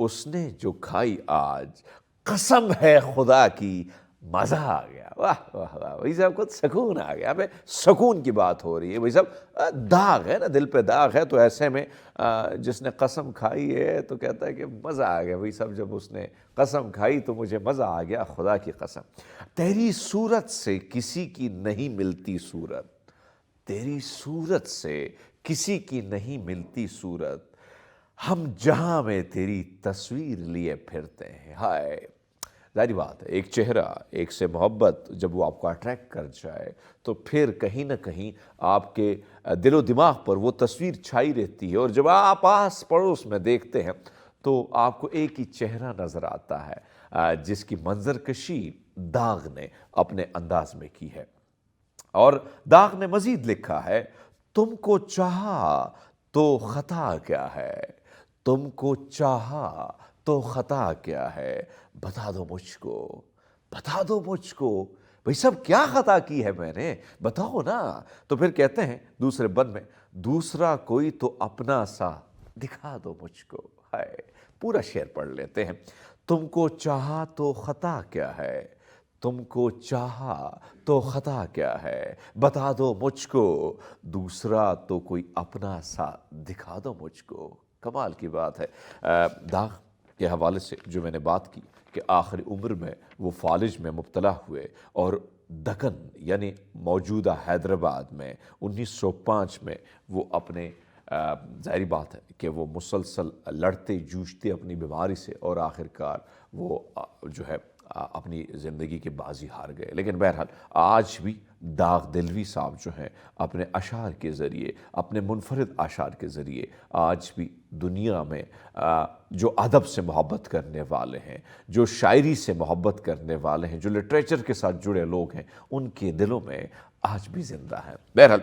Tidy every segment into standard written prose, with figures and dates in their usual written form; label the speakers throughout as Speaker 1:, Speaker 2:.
Speaker 1: اس نے جو کھائی آج، قسم ہے خدا کی مزہ آ گیا۔ واہ واہ واہ، بھائی صاحب کو سکون آ گیا۔ سکون کی بات ہو رہی ہے بھائی صاحب، داغ ہے نا، دل پہ داغ ہے، تو ایسے میں جس نے قسم کھائی ہے تو کہتا ہے کہ مزہ آ گیا بھائی صاحب، جب اس نے قسم کھائی تو مجھے مزہ آ گیا، خدا کی قسم۔ تیری صورت سے کسی کی نہیں ملتی صورت، تیری صورت سے کسی کی نہیں ملتی صورت، ہم جہاں میں تیری تصویر لیے پھرتے ہیں۔ ہائے، ظاہری بات ہے، ایک چہرہ، ایک سے محبت جب وہ آپ کو اٹریکٹ کر جائے تو پھر کہیں نہ کہیں آپ کے دل و دماغ پر وہ تصویر چھائی رہتی ہے، اور جب آپ آس پڑوس میں دیکھتے ہیں تو آپ کو ایک ہی چہرہ نظر آتا ہے جس کی منظر کشی داغ نے اپنے انداز میں کی ہے۔ اور داغ نے مزید لکھا ہے، تم کو چاہا تو خطا کیا ہے، تم کو چاہا تو خطا کیا ہے، بتا دو مجھ کو، بتا دو مجھ کو، بھئی سب کیا خطا کی ہے میں نے، بتاؤ نا۔ تو پھر کہتے ہیں دوسرے بند میں، دوسرا کوئی تو اپنا سا دکھا دو مجھ کو۔ ہائے، پورا شعر پڑھ لیتے ہیں۔ تم کو چاہا تو خطا کیا ہے، تم کو چاہا تو خطا کیا ہے، بتا دو مجھ کو، دوسرا تو کوئی اپنا سا دکھا دو مجھ کو۔ کمال کی بات ہے۔ داغ کے حوالے سے جو میں نے بات کی کہ آخری عمر میں وہ فالج میں مبتلا ہوئے، اور دکن یعنی موجودہ حیدرآباد میں 1905 میں وہ اپنے ظاہری بات ہے کہ وہ مسلسل لڑتے جوجھتے اپنی بیماری سے، اور آخرکار وہ جو ہے اپنی زندگی کی بازی ہار گئے۔ لیکن بہرحال آج بھی داغ دلوی صاحب جو ہیں اپنے اشعار کے ذریعے، اپنے منفرد اشعار کے ذریعے آج بھی دنیا میں جو ادب سے محبت کرنے والے ہیں، جو شاعری سے محبت کرنے والے ہیں، جو لٹریچر کے ساتھ جڑے لوگ ہیں، ان کے دلوں میں آج بھی زندہ ہیں۔ بہرحال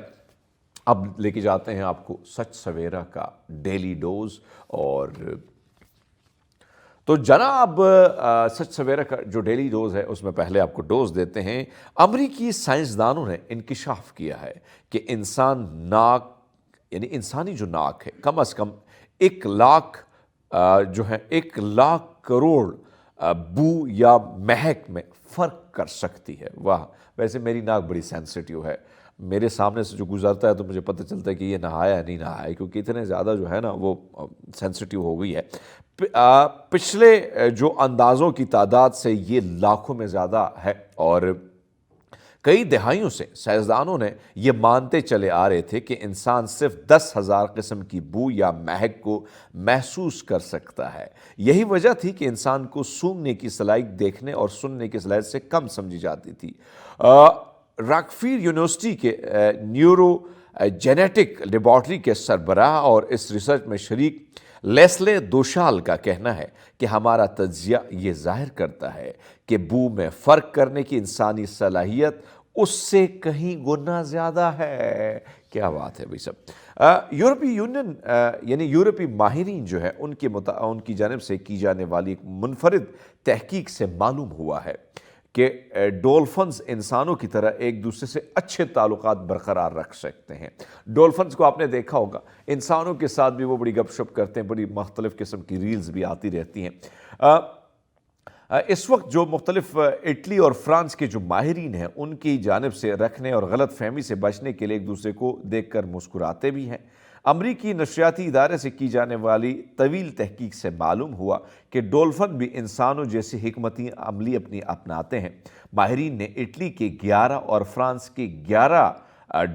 Speaker 1: اب لے کے جاتے ہیں آپ کو سچ سویرا کا ڈیلی ڈوز، اور تو جناب سچ سویرا کا جو ڈیلی ڈوز ہے اس میں پہلے آپ کو ڈوز دیتے ہیں۔ امریکی سائنسدانوں نے انکشاف کیا ہے کہ انسان ناک، یعنی انسانی جو ناک ہے، کم از کم 1,00,000 جو ہے 1,00,000 کروڑ بو یا مہک میں فرق کر سکتی ہے۔ واہ، ویسے میری ناک بڑی سینسٹیو ہے، میرے سامنے سے جو گزرتا ہے تو مجھے پتہ چلتا ہے کہ یہ نہایا نہیں نہایا، کیونکہ اتنے زیادہ جو ہے نا وہ سینسٹیو ہو گئی ہے۔ پچھلے جو اندازوں کی تعداد سے یہ لاکھوں میں زیادہ ہے، اور کئی دہائیوں سے سائنسدانوں نے یہ مانتے چلے آ رہے تھے کہ انسان صرف 10,000 قسم کی بو یا مہک کو محسوس کر سکتا ہے۔ یہی وجہ تھی کہ انسان کو سونگھنے کی صلاحیت دیکھنے اور سننے کی صلاحیت سے کم سمجھی جاتی تھی۔ راکفیل یونیورسٹی کے نیورو جینیٹک لیبارٹری کے سربراہ اور اس ریسرچ میں شریک لیسلے دوشال کا کہنا ہے کہ ہمارا تجزیہ یہ ظاہر کرتا ہے کہ بو میں فرق کرنے کی انسانی صلاحیت اس سے کہیں گنا زیادہ ہے۔ کیا بات ہے بھائی صاحب۔ یورپی یونین یعنی یورپی ماہرین جو ہے ان کی جانب سے کی جانے والی ایک منفرد تحقیق سے معلوم ہوا ہے کہ ڈولفنز انسانوں کی طرح ایک دوسرے سے اچھے تعلقات برقرار رکھ سکتے ہیں۔ ڈولفنز کو آپ نے دیکھا ہوگا، انسانوں کے ساتھ بھی وہ بڑی گپ شپ کرتے ہیں، بڑی مختلف قسم کی ریلز بھی آتی رہتی ہیں۔ اس وقت جو مختلف اٹلی اور فرانس کے جو ماہرین ہیں ان کی جانب سے رکھنے اور غلط فہمی سے بچنے کے لیے ایک دوسرے کو دیکھ کر مسکراتے بھی ہیں۔ امریکی نشریاتی ادارے سے کی جانے والی طویل تحقیق سے معلوم ہوا کہ ڈولفن بھی انسانوں جیسی حکمتی عملی اپنی اپناتے ہیں۔ ماہرین نے اٹلی کے 11 اور فرانس کے 11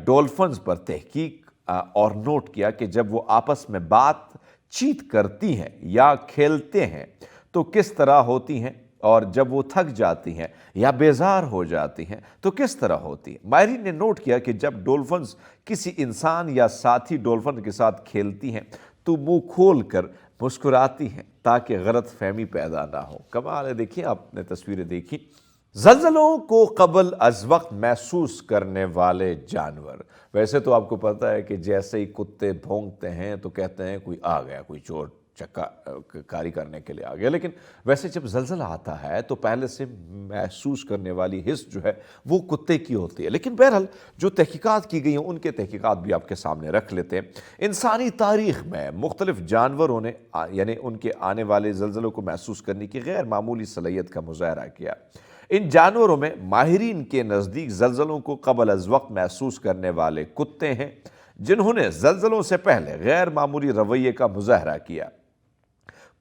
Speaker 1: ڈولفنز پر تحقیق اور نوٹ کیا کہ جب وہ آپس میں بات چیت کرتی ہیں یا کھیلتے ہیں تو کس طرح ہوتی ہیں، اور جب وہ تھک جاتی ہیں یا بیزار ہو جاتی ہیں تو کس طرح ہوتی ہیں۔ ماہرین نے نوٹ کیا کہ جب ڈولفنز کسی انسان یا ساتھی ڈولفن کے ساتھ کھیلتی ہیں تو منہ کھول کر مسکراتی ہیں تاکہ غلط فہمی پیدا نہ ہو۔ کمال ہے، دیکھیے آپ نے تصویریں دیکھی۔ زلزلوں کو قبل از وقت محسوس کرنے والے جانور۔ ویسے تو آپ کو پتہ ہے کہ جیسے ہی کتے بھونکتے ہیں تو کہتے ہیں کوئی آ گیا، کوئی چور کاری کرنے کے لیے آ گیا. لیکن ویسے جب زلزلہ آتا ہے تو پہلے سے محسوس کرنے والی حس جو ہے وہ کتے کی ہوتی ہے. لیکن بہرحال جو تحقیقات کی گئی ہیں ان کے تحقیقات بھی آپ کے سامنے رکھ لیتے ہیں. انسانی تاریخ میں مختلف جانوروں نے یعنی ان کے آنے والے زلزلوں کو محسوس کرنے کی غیر معمولی صلاحیت کا مظاہرہ کیا. ان جانوروں میں ماہرین کے نزدیک زلزلوں کو قبل از وقت محسوس کرنے والے کتے ہیں جنہوں نے زلزلوں سے پہلے غیر معمولی رویے کا مظاہرہ کیا.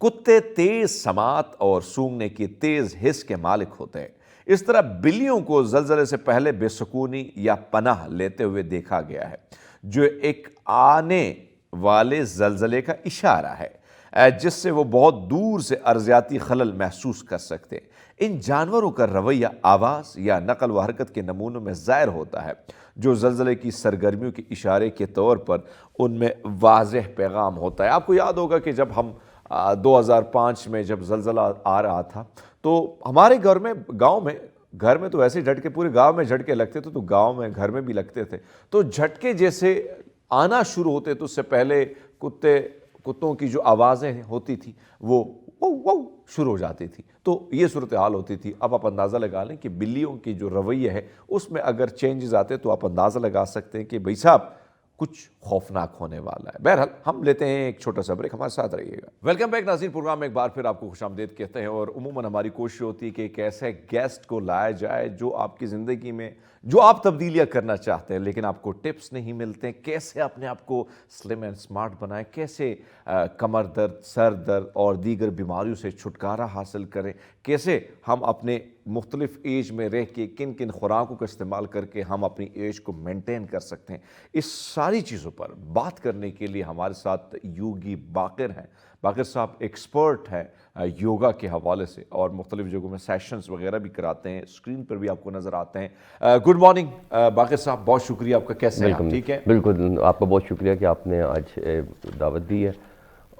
Speaker 1: کتے تیز سماعت اور سونگنے کی تیز حس کے مالک ہوتے ہیں. اس طرح بلیوں کو زلزلے سے پہلے بے سکونی یا پناہ لیتے ہوئے دیکھا گیا ہے جو ایک آنے والے زلزلے کا اشارہ ہے جس سے وہ بہت دور سے ارضیاتی خلل محسوس کر سکتے ہیں. ان جانوروں کا رویہ آواز یا نقل و حرکت کے نمونوں میں ظاہر ہوتا ہے جو زلزلے کی سرگرمیوں کے اشارے کے طور پر ان میں واضح پیغام ہوتا ہے. آپ کو یاد ہوگا کہ جب ہم 2005 میں جب زلزلہ آ رہا تھا تو ہمارے گاؤں میں گھر میں تو ایسے جھٹکے پورے گاؤں میں جھٹکے لگتے تھے تو گاؤں میں گھر میں بھی لگتے تھے. تو جھٹکے جیسے آنا شروع ہوتے تو اس سے پہلے کتوں کی جو آوازیں ہوتی تھی وہ شروع ہو جاتی تھی. تو یہ صورتحال ہوتی تھی. اب آپ اندازہ لگا لیں کہ بلیوں کی جو رویہ ہے اس میں اگر چینجز آتے تو آپ اندازہ لگا سکتے ہیں کہ بھائی صاحب کچھ خوفناک ہونے والا ہے. بہرحال ہم لیتے ہیں ایک چھوٹا سا بریک, ہمارے ساتھ رہیے گا. ویلکم بیک ناظرین, پروگرام میں ایک بار پھر آپ کو خوش آمدید کہتے ہیں. اور عموماً ہماری کوشش ہوتی ہے کہ ایک ایسے گیسٹ کو لایا جائے جو آپ کی زندگی میں جو آپ تبدیلیاں کرنا چاہتے ہیں لیکن آپ کو ٹپس نہیں ملتے ہیں. کیسے اپنے آپ کو سلم اینڈ سمارٹ بنائیں, کیسے کمر درد, سر درد اور دیگر بیماریوں سے چھٹکارا حاصل کریں, کیسے ہم اپنے مختلف ایج میں رہ کے کن کن خوراکوں کا استعمال کر کے ہم اپنی ایج کو مینٹین کر سکتے ہیں. اس ساری چیزوں پر بات کرنے کے لیے ہمارے ساتھ یوگی باقر ہیں. باقر صاحب ایکسپرٹ ہیں یوگا کے حوالے سے اور مختلف جگہوں میں سیشنز وغیرہ بھی کراتے ہیں, اسکرین پر بھی آپ کو نظر آتے ہیں. گڈ مارننگ باقر صاحب, بہت شکریہ آپ کا. کیسے ہیں آپ؟ ٹھیک ہے,
Speaker 2: بالکل. آپ کا بہت شکریہ کہ آپ نے آج دعوت دی ہے,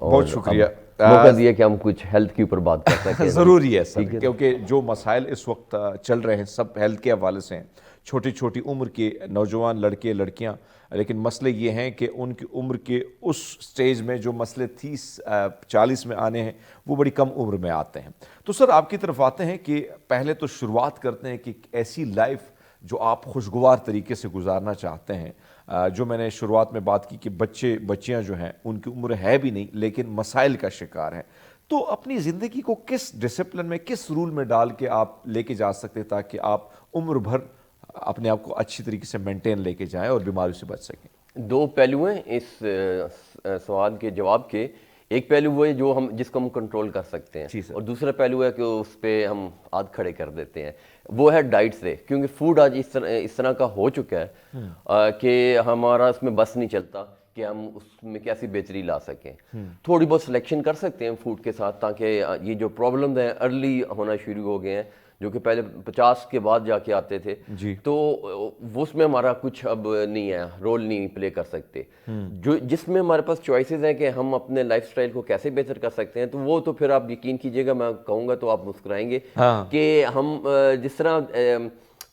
Speaker 1: بہت شکریہ.
Speaker 2: موقع دیا کہ ہم کچھ ہیلتھ کے اوپر بات کر سکیں.
Speaker 1: ضروری ہے سر, کیونکہ جو مسائل اس وقت چل رہے ہیں سب ہیلتھ کے حوالے سے ہیں. چھوٹی چھوٹی عمر کے نوجوان لڑکے لڑکیاں, لیکن مسئلے یہ ہیں کہ ان کی عمر کے اس سٹیج میں جو مسئلے 30-40 میں آنے ہیں وہ بڑی کم عمر میں آتے ہیں. تو سر آپ کی طرف آتے ہیں کہ پہلے تو شروعات کرتے ہیں کہ ایسی لائف جو آپ خوشگوار طریقے سے گزارنا چاہتے ہیں. جو میں نے شروعات میں بات کی کہ بچیاں جو ہیں ان کی عمر ہے بھی نہیں لیکن مسائل کا شکار ہیں, تو اپنی زندگی کو کس ڈسپلن میں, کس رول میں ڈال کے آپ لے کے جا سکتے تاکہ آپ عمر بھر اپنے آپ کو اچھی طریقے سے مینٹین لے کے جائیں اور بیماریوں سے بچ سکیں؟
Speaker 2: دو پہلو ہیں اس سوال کے جواب کے. ایک پہلو وہ ہے جو جس کو ہم کنٹرول کر سکتے ہیں, اور دوسرا پہلو ہے کہ اس پہ ہم ہاتھ کھڑے کر دیتے ہیں, وہ ہے ڈائٹ سے. کیونکہ فوڈ آج اس طرح کا ہو چکا ہے کہ ہمارا اس میں بس نہیں چلتا کہ ہم اس میں کیسی بہتری لا سکیں. تھوڑی بہت سلیکشن کر سکتے ہیں فوڈ کے ساتھ تاکہ یہ جو پرابلمز ہیں ارلی ہونا شروع ہو گئے ہیں جو کہ پہلے 50 کے بعد جا کے آتے تھے, تو اس میں ہمارا کچھ اب نہیں ہے, رول نہیں پلے کر سکتے. جس میں ہمارے پاس چوائسیز ہیں کہ ہم اپنے لائف سٹائل کو کیسے بہتر کر سکتے ہیں, تو وہ تو پھر آپ یقین کیجئے گا, میں کہوں گا تو آپ مسکرائیں گے کہ ہم جس طرح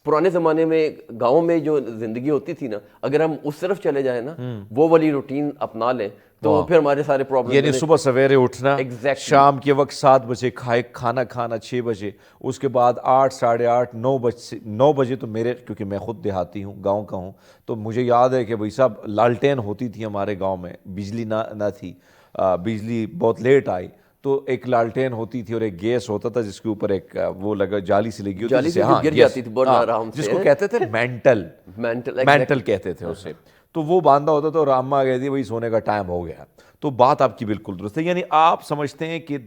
Speaker 2: پرانے زمانے میں گاؤں میں جو زندگی ہوتی تھی نا, اگر ہم اس طرف چلے جائیں نا, وہ والی روٹین اپنا لیں تو پھر ہمارے سارے پرابلم,
Speaker 1: یعنی صبح سویرے اٹھنا, شام کے وقت 7 بجے کھانا کھانا 6 بجے, اس کے بعد 8, 8:30, 9 بجے تو میرے, کیونکہ میں خود دیہاتی ہوں, گاؤں کا ہوں, تو مجھے یاد ہے کہ بھائی صاحب لالٹین ہوتی تھی ہمارے گاؤں میں, بجلی نہ تھی, بجلی بہت لیٹ آئی, تو ایک لالٹین ہوتی تھی اور ایک گیس ہوتا تھا جس کے اوپر ایک وہ لگا جالی سی لگی ہوتی تھی جس کو کہتے تھے مینٹل کہتے تھے اسے, تو وہ باندھا ہوتا تھا اور اماں کہتی ہے بھائی سونے کا ٹائم ہو گیا. تو بات آپ کی بالکل درست ہے, یعنی آپ سمجھتے ہیں کہ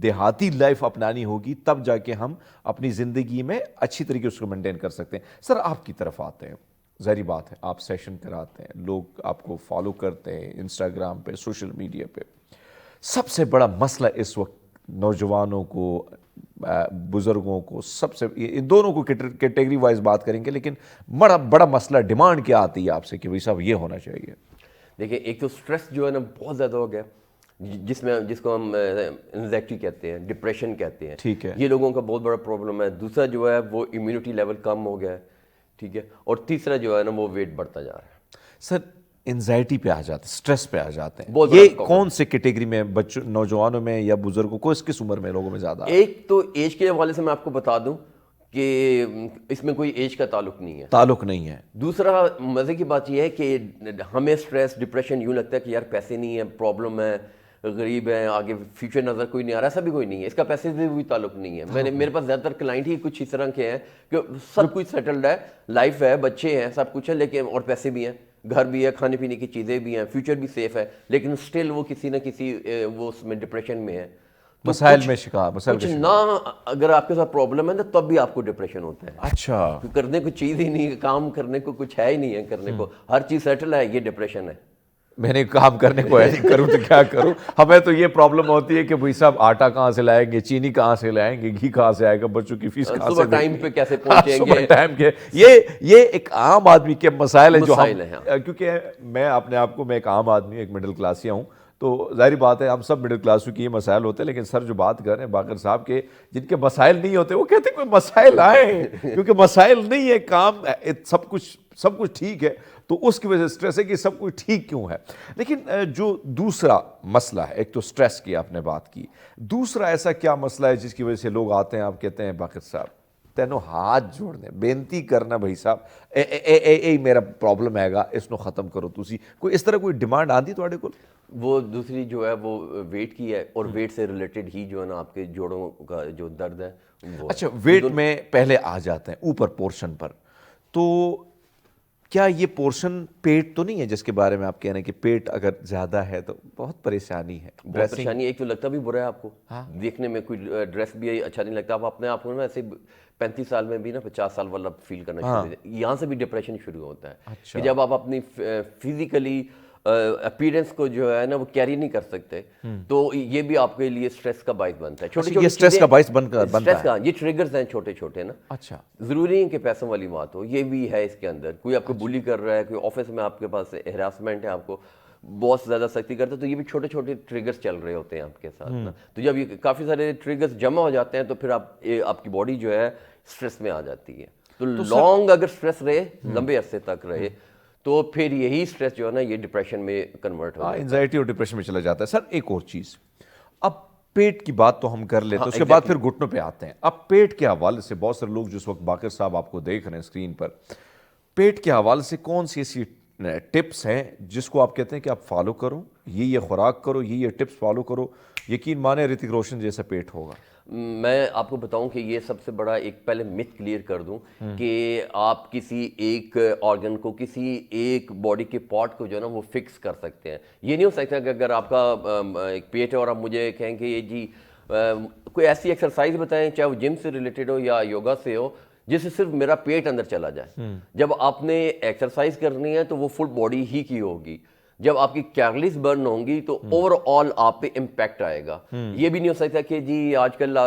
Speaker 1: دیہاتی لائف اپنانی ہوگی تب جا کے ہم اپنی زندگی میں اچھی طریقے سے اس کو مینٹین کر سکتے ہیں. سر آپ کی طرف آتے ہیں, ظاہری بات ہے آپ سیشن کراتے ہیں, لوگ آپ کو فالو کرتے ہیں انسٹاگرام پہ, سوشل میڈیا پہ. سب سے بڑا مسئلہ اس وقت نوجوانوں کو, بزرگوں کو, سب سے ان دونوں کو کیٹیگری وائز بات کریں گے, لیکن بڑا مسئلہ ڈیمانڈ کیا آتی ہے آپ سے کہ بھائی صاحب یہ ہونا چاہیے؟
Speaker 2: دیکھیں, ایک تو سٹریس جو ہے نا بہت زیادہ ہو گیا, جس کو ہم انزائٹی کہتے ہیں, ڈپریشن کہتے ہیں,
Speaker 1: ٹھیک ہے,
Speaker 2: یہ لوگوں کا بہت بڑا پرابلم ہے. دوسرا جو ہے وہ امیونٹی لیول کم ہو گیا ہے, ٹھیک ہے, اور تیسرا جو ہے نا وہ ویٹ بڑھتا جا رہا ہے.
Speaker 1: سر انزائٹی پہ آ جاتے ہیں, سٹریس پہ آ جاتے ہیں,
Speaker 2: بہت
Speaker 1: یہ
Speaker 2: بڑا
Speaker 1: کون سے کیٹیگری میں بچوں, نوجوانوں میں یا بزرگوں کو, کس عمر میں لوگوں میں زیادہ؟
Speaker 2: ایک تو ایج کے حوالے سے میں آپ کو بتا دوں کہ اس میں کوئی ایج کا تعلق نہیں ہے.
Speaker 1: تعلق نہیں ہے.
Speaker 2: دوسرا مزے کی بات یہ ہے کہ ہمیں سٹریس ڈپریشن یوں لگتا ہے کہ یار پیسے نہیں ہیں, پرابلم ہے, غریب ہیں, آگے فیوچر نظر کوئی نہیں آ رہا. ایسا بھی کوئی نہیں ہے, اس کا پیسے سے بھی تعلق نہیں ہے. میرے پاس زیادہ تر کلائنٹ ہی کچھ اس طرح کے ہیں کہ سب کچھ سیٹلڈ ہے, لائف ہے, بچے ہیں, سب کچھ ہے, لیکن اور پیسے بھی ہیں, گھر بھی ہے, کھانے پینے کی چیزیں بھی ہیں, فیوچر بھی سیف ہے, لیکن اسٹل وہ کسی نہ کسی وہ اس میں ڈپریشن میں ہے.
Speaker 1: مسائل میں شکار,
Speaker 2: کچھ نہ اگر آپ کے ساتھ پرابلم ہے نا تب بھی آپ کو ڈپریشن ہوتا ہے.
Speaker 1: اچھا,
Speaker 2: کرنے کو چیز ہی نہیں, کام کرنے کو کچھ ہے ہی نہیں ہے, کرنے کو ہر چیز سیٹل ہے, یہ ڈپریشن ہے.
Speaker 1: میں نے کام کرنے کو ایسے کروں تو کیا کروں. ہمیں تو یہ پرابلم ہوتی ہے کہ بھائی صاحب آٹا کہاں سے لائیں گے, چینی کہاں سے لائیں گے, گھی کہاں سے آئے گا, بچوں کی فیس کہاں سے,
Speaker 2: صبح ٹائم پہ کیسے پہنچیں گے,
Speaker 1: ٹائم کے. یہ ایک عام آدمی کے مسائل ہیں جو ہم, کیونکہ میں اپنے آپ کو, میں ایک عام آدمی, ایک مڈل کلاسیا ہوں, تو ظاہری بات ہے ہم سب مڈل کلاسوں کی یہ مسائل ہوتے ہیں. لیکن سر جو بات کر رہے ہیں باقر صاحب کے, جن کے مسائل نہیں ہوتے وہ کہتے ہیں کوئی مسائل آئے, کیونکہ مسائل نہیں ہے, کام سب کچھ ٹھیک ہے, تو اس کی وجہ سے سٹریس ہے کہ سب کچھ ٹھیک کیوں ہے. لیکن جو دوسرا مسئلہ ہے, ایک تو سٹریس کی آپ نے بات کی, دوسرا ایسا کیا مسئلہ ہے جس کی وجہ سے لوگ آتے ہیں, آپ کہتے ہیں باقر صاحب تینوں ہاتھ جوڑ دیں, بینتی کرنا بھائی صاحب اے میرا پرابلم ہے گا, اس کو ختم کرو تسی, کوئی اس طرح کوئی ڈیمانڈ آتی تھوڑے کو؟
Speaker 2: وہ دوسری جو ہے وہ ویٹ کی ہے, اور ویٹ سے ریلیٹڈ ہی جو ہے نا آپ کے جوڑوں کا جو درد ہے وہ.
Speaker 1: اچھا, ویٹ میں پہلے آ جاتے ہیں اوپر پورشن پر, تو کیا یہ پورشن پیٹ تو نہیں ہے جس کے بارے میں آپ کہہ رہے ہیں کہ پیٹ اگر زیادہ ہے تو بہت پریشانی ہے؟
Speaker 2: بہت پریشانی. ایک تو لگتا بھی برا ہے آپ کو, دیکھنے میں کوئی ڈریس بھی اچھا نہیں لگتا, آپ اپنے آپ کو نا ایسے 35 سال میں بھی نا 50 سال والا فیل کرنا شروع ہوتا ہے. یہاں سے بھی ڈپریشن شروع ہوتا ہے کہ جب آپ اپنی فزیکلی اپیرنس کو جو ہے نا وہ کیری نہیں کر سکتے, تو یہ بھی آپ کے لیے سٹریس کا باعث بنتا ہے.
Speaker 1: چھوٹے سٹریس کا باعث بنتا ہے.
Speaker 2: یہ ٹریگرز ہیں چھوٹے چھوٹے نا.
Speaker 1: اچھا,
Speaker 2: ضروری نہیں کہ پیسوں والی بات ہو, یہ بھی ہے اس کے اندر. کوئی آپ کو بلی کر رہا ہے, کوئی آفس میں آپ کے پاس ہراسمنٹ ہے, آپ کو بہت زیادہ سختی کرتا ہے, تو یہ بھی چھوٹے چھوٹے ٹریگرز چل رہے ہوتے ہیں آپ کے ساتھ نا. تو جب یہ کافی سارے ٹریگرز جمع ہو جاتے ہیں تو پھر آپ کی باڈی جو ہے سٹریس میں آ جاتی ہے. تو لانگ اگر سٹریس رہے, لمبے عرصے تک رہے, تو پھر یہی سٹریس جو ہے نا یہ ڈپریشن میں کنورٹ ہو جاتا ہے,
Speaker 1: انزائٹی اور ڈپریشن میں چلا جاتا ہے. سر ایک اور چیز, اب پیٹ کی بات تو ہم کر لیتے ہیں, اس کے بعد پھر گھٹنوں پہ آتے ہیں. اب پیٹ کے حوالے سے بہت سارے لوگ جس وقت باقر صاحب آپ کو دیکھ رہے ہیں اسکرین پر, پیٹ کے حوالے سے کون سی ایسی ٹپس ہیں جس کو آپ کہتے ہیں کہ آپ فالو کرو, یہ خوراک کرو, یہ ٹپس فالو کرو, یقین مانے رتک روشن جیسا پیٹ ہوگا؟
Speaker 2: میں آپ کو بتاؤں کہ یہ سب سے بڑا ایک پہلے مت کلیئر کر دوں کہ آپ کسی ایک آرگن کو, کسی ایک باڈی کے پارٹ کو جو ہے نا وہ فکس کر سکتے ہیں. یہ نہیں ہو سکتا کہ اگر آپ کا ایک پیٹ ہے اور آپ مجھے کہیں کہ یہ جی کوئی ایسی ایکسرسائز بتائیں, چاہے وہ جم سے ریلیٹڈ ہو یا یوگا سے ہو, جس سے صرف میرا پیٹ اندر چلا جائے. جب آپ نے ایکسرسائز کرنی ہے تو وہ فل باڈی ہی کی ہوگی. جب آپ کی کیلریز برن ہوں گی تو اوور آل آپ پہ امپیکٹ آئے گا. یہ بھی نہیں ہو سکتا کہ جی آج کل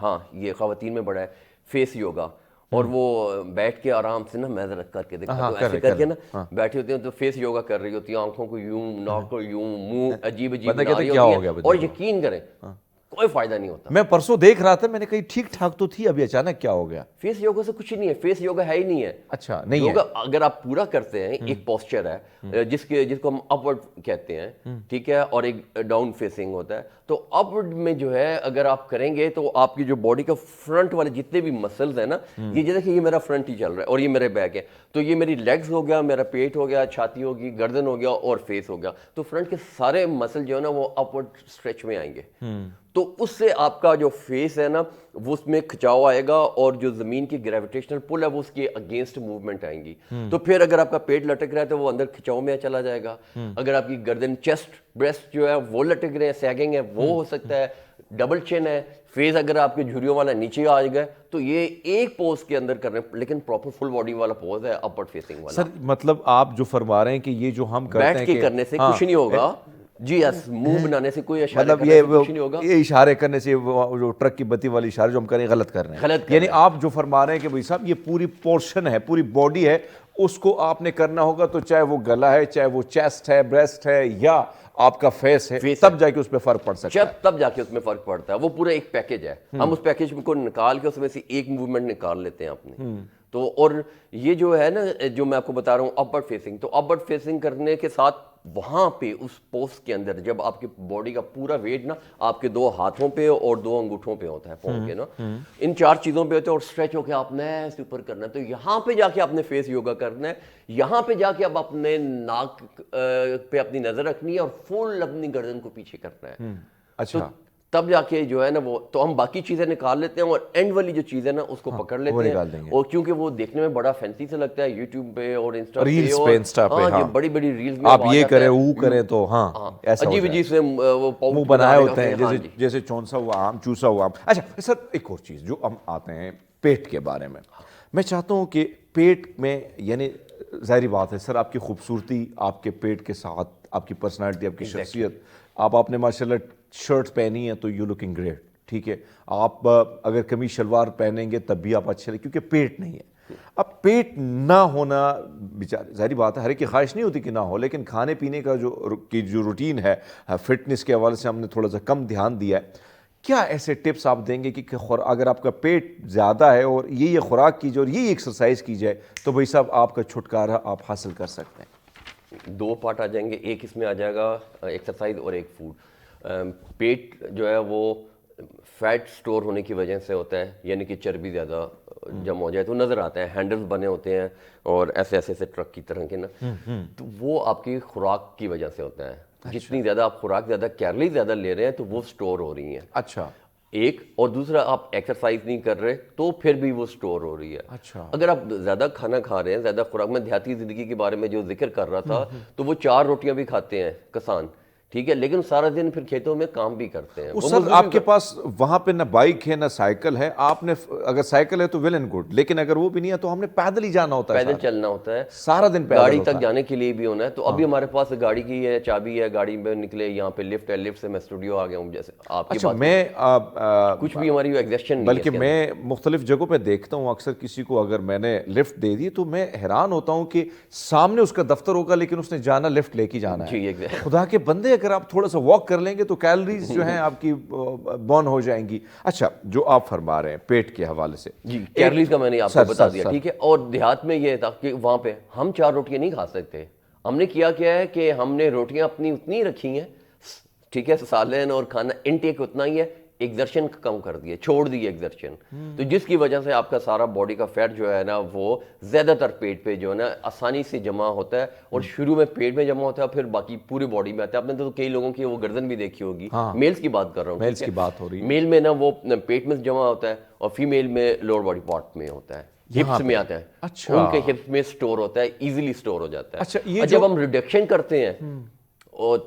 Speaker 2: ہاں یہ خواتین میں بڑا ہے فیس یوگا, اور وہ بیٹھ کے آرام سے نا میں ذرا کر کے دیکھا تو ایسے کر کے نا بیٹھی ہوتی ہیں تو فیس یوگا کر رہی ہوتی ہیں, آنکھوں کو یوں, ناک کو یوں, منہ عجیب عجیب بنا رہی ہوتی ہیں, اور یقین کریں کوئی فائدہ نہیں ہوتا.
Speaker 1: میں پرسوں دیکھ رہا تھا, میں نے کہی ٹھیک ٹھاک تو تھی, ابھی اچانک کیا ہو گیا؟
Speaker 2: فیس یوگا سے کچھ نہیں ہے, فیس یوگا ہے ہی نہیں ہے.
Speaker 1: اچھا, نہیں
Speaker 2: یوگا اگر آپ پورا کرتے ہیں, ایک پوسچر ہے جس کو ہم اپورڈ کہتے ہیں, ٹھیک ہے, اور ایک ڈاؤن فیسنگ ہوتا ہے. تو اپورڈ میں جو ہے اگر آپ کریں گے تو آپ کی جو باڈی کا فرنٹ والے جتنے بھی مسلز ہیں نا, یہ جیسے کہ یہ میرا فرنٹ ہی چل رہا ہے اور یہ میرے بیک ہے, تو یہ میری لیگز ہو گیا, میرا پیٹ ہو گیا, چھاتی ہوگی, گردن ہو گیا اور فیس ہو گیا. تو فرنٹ کے سارے مسل جو ہے نا وہ اپورڈ اسٹریچ میں آئیں گے. تو اس سے آپ کا جو فیس ہے نا وہ اس میں کھچاؤ آئے گا, اور جو زمین کی گریویٹیشنل پل ہے وہ اس کے اگینسٹ موومنٹ آئیں گی. تو پھر اگر آپ کا پیٹ لٹک رہا ہے تو وہ اندر کھچاؤ میں چلا جائے گا. اگر آپ کی گردن, چیسٹ, بریسٹ جو ہے وہ لٹک رہے ہیں, سیگنگ ہے, وہ ہو سکتا ہے. ڈبل چین ہے, فیس اگر آپ کے جھریوں والا نیچے آ گئے, تو یہ ایک پوز کے اندر کر رہے ہیں, لیکن پراپر فل باڈی والا پوز ہے اپورڈ فیسنگ والا.
Speaker 1: سر مطلب آپ جو فرما رہے ہیں کہ یہ جو ہم کرتے ہیں
Speaker 2: بیٹھ کے کرنے سے کچھ نہیں ہوگا, جی یس, منہ بنانے سے کوئی اشارہ
Speaker 1: مطلب
Speaker 2: کرنے سے کچھ نہیں ہوگا.
Speaker 1: یہ اشارے کرنے سے جو ٹرک کی بتی والی اشارے جو ہم کریں غلط کر رہے ہیں, یعنی آپ جو فرما رہے ہیں کہ بھائی صاحب یہ پوری پورشن ہے, پوری باڈی ہے, اس کو آپ نے کرنا ہوگا, تو چاہے وہ گلا ہے, چاہے وہ چیسٹ ہے, بریسٹ ہے, یا آپ کا فیس ہے, تب جا کے اس پہ فرق پڑ سکتا ہے.
Speaker 2: تب جا کے اس میں فرق پڑتا ہے. وہ پورا ایک پیکج ہے, ہم اس پیکج کو نکال کے اس میں سے ایک موومنٹ نکال لیتے ہیں اپنے. تو اور یہ جو ہے نا جو میں آپ کو بتا رہا ہوں اپورڈ فیسنگ، تو اپورڈ فیسنگ کرنے کے ساتھ وہاں پہ اس پوسٹ کے اندر جب آپ کی باڈی کا پورا ویٹ نا آپ کے 2 ہاتھوں پہ اور 2 انگوٹھوں پہ ہوتا ہے پاؤں کے نا، ان 4 چیزوں پہ ہوتا ہے، اور اسٹریچ ہو کے آپ نے ایسے اوپر کرنا ہے، تو یہاں پہ جا کے آپ نے فیس یوگا کرنا ہے، یہاں پہ جا کے اب اپنے ناک پہ اپنی نظر رکھنی ہے اور فل اپنی گردن کو پیچھے کرنا ہے.
Speaker 1: اچھا
Speaker 2: تب جا کے جو ہے نا وہ تو ہم باقی چیزیں نکال لیتے ہیں اور اینڈ والی جو چیز ہے نا اس کو پکڑ لیتے ہیں، اور کیونکہ وہ دیکھنے میں بڑا فینسی سے لگتا ہے یوٹیوب پہ اور انسٹا پہ اور بڑی بڑی ریلز میں
Speaker 1: آپ یہ کریں وہ کریں تو ہاں ایسا
Speaker 2: عجیب عجیب سے وہ
Speaker 1: منہ بنائے ہوتے ہیں جیسے چونسا ہوا آم چوسا ہوا آم. اچھا سر ایک اور چیز جو ہم آتے ہیں پیٹ کے بارے میں چاہتا ہوں کہ پیٹ میں یعنی ظاہری بات ہے سر آپ کی خوبصورتی آپ کے پیٹ کے ساتھ آپ کی پرسنالٹی آپ کی شخصیت آپ نے ماشاء اللہ شرٹ پہنی ہے تو یو لکنگ گریٹ ٹھیک ہے، آپ اگر قمیض شلوار پہنیں گے تب بھی آپ اچھے لگیں کیونکہ پیٹ نہیں ہے. اب پیٹ نہ ہونا بیچارے ظاہری بات ہے ہر ایک کی خواہش نہیں ہوتی کہ نہ ہو، لیکن کھانے پینے کا جو روٹین ہے فٹنس کے حوالے سے ہم نے تھوڑا سا کم دھیان دیا ہے. کیا ایسے ٹپس آپ دیں گے کہ اگر آپ کا پیٹ زیادہ ہے اور یہ خوراک کی جائے اور یہ ایکسرسائز کی جائے تو بھائی صاحب آپ کا چھٹکارا آپ حاصل کر سکتے ہیں؟
Speaker 2: 2 پارٹ آ جائیں گے، ایک اس میں آ جائے گا ایکسرسائز اور ایک فوڈ. پیٹ جو ہے وہ فیٹ سٹور ہونے کی وجہ سے ہوتا ہے، یعنی کہ چربی زیادہ جمع ہو جائے تو نظر آتا ہے، ہینڈلز بنے ہوتے ہیں اور ایسے ایسے ٹرک کی طرح کے نا، تو وہ آپ کی خوراک کی وجہ سے ہوتا ہے. جتنی زیادہ آپ خوراک زیادہ کیلری زیادہ لے رہے ہیں تو وہ سٹور ہو رہی ہیں.
Speaker 1: اچھا
Speaker 2: ایک اور دوسرا آپ ایکسرسائز نہیں کر رہے تو پھر بھی وہ سٹور ہو رہی ہے.
Speaker 1: اچھا
Speaker 2: اگر آپ زیادہ کھانا کھا رہے ہیں، زیادہ خوراک، میں دیہاتی زندگی کے بارے میں جو ذکر کر رہا تھا تو وہ 4 روٹیاں بھی کھاتے ہیں کسان، ٹھیک ہے، لیکن سارا دن پھر کھیتوں میں کام بھی کرتے ہیں.
Speaker 1: سر آپ کے پاس وہاں پہ نہ بائک ہے نہ سائیکل ہے، آپ نے اگر سائیکل ہے تو ویل اینڈ گڈ، لیکن اگر وہ بھی نہیں ہے تو ہم نے پیدل ہی جانا ہوتا ہے،
Speaker 2: پیدل چلنا ہوتا ہے،
Speaker 1: سارا دن پیدل
Speaker 2: گاڑی تک جانے کے لیے بھی ہونا ہے. تو ابھی ہمارے پاس گاڑی کی ہے، چابی ہے، گاڑی میں نکلے، یہاں پہ لفٹ ہے، لفٹ سے میں اسٹوڈیو آ گیا ہوں. جیسے آپ کی بات
Speaker 1: میں
Speaker 2: کچھ بھی ہماری ایگزیکشن نہیں،
Speaker 1: بلکہ میں مختلف جگہوں پہ دیکھتا ہوں اکثر کسی کو اگر میں نے لفٹ دے دی تو میں حیران ہوتا ہوں کہ سامنے اس کا دفتر ہوگا لیکن اس نے جانا لفٹ لے کے جانا ہے. خدا کے بندے اگر آپ تھوڑا سا واک کر لیں گے تو کیلریز جو ہیں آپ کی برن ہو جائیں گی. اچھا جو آپ فرما رہے ہیں پیٹ کے حوالے سے،
Speaker 2: جی کیلریز کا میں نے آپ کو بتا دیا، ٹھیک ہے. اور دیہات میں یہ تھا کہ وہاں پہ ہم 4 روٹیاں نہیں کھا سکتے. ہم نے کیا ہے کہ ہم نے روٹیاں اپنی اتنی رکھی ہیں، ٹھیک ہے، سالن اور کھانا انٹیک اتنا ہی ہے، ایگزرشن کم کر دیے، چھوڑ دی ایگزرشن. تو جس کی وجہ سے آپ کا سارا باڈی کا فیٹ جو ہے نا وہ زیادہ تر پیٹ پہ جو ہے نا آسانی سے جمع ہوتا ہے، اور شروع میں پیٹ میں جمع ہوتا ہے پھر باقی پوری باڈی میں آتا ہے. آپ نے تو کئی لوگوں کی وہ گردن بھی دیکھی ہوگی، میلز کی بات کر رہا ہوں،
Speaker 1: میلز کی بات ہو رہی ہے،
Speaker 2: میل میں نا وہ پیٹ میں جمع ہوتا ہے اور فیمیل میں لوور باڈی پارٹ میں ہوتا ہے، ہپس میں آتا ہے.
Speaker 1: اچھا
Speaker 2: ان کے ہپس میں سٹور ہوتا ہے، ایزیلی سٹور ہو جاتا ہے.
Speaker 1: اچھا یہ
Speaker 2: جب ہم ریڈکشن کرتے ہیں اور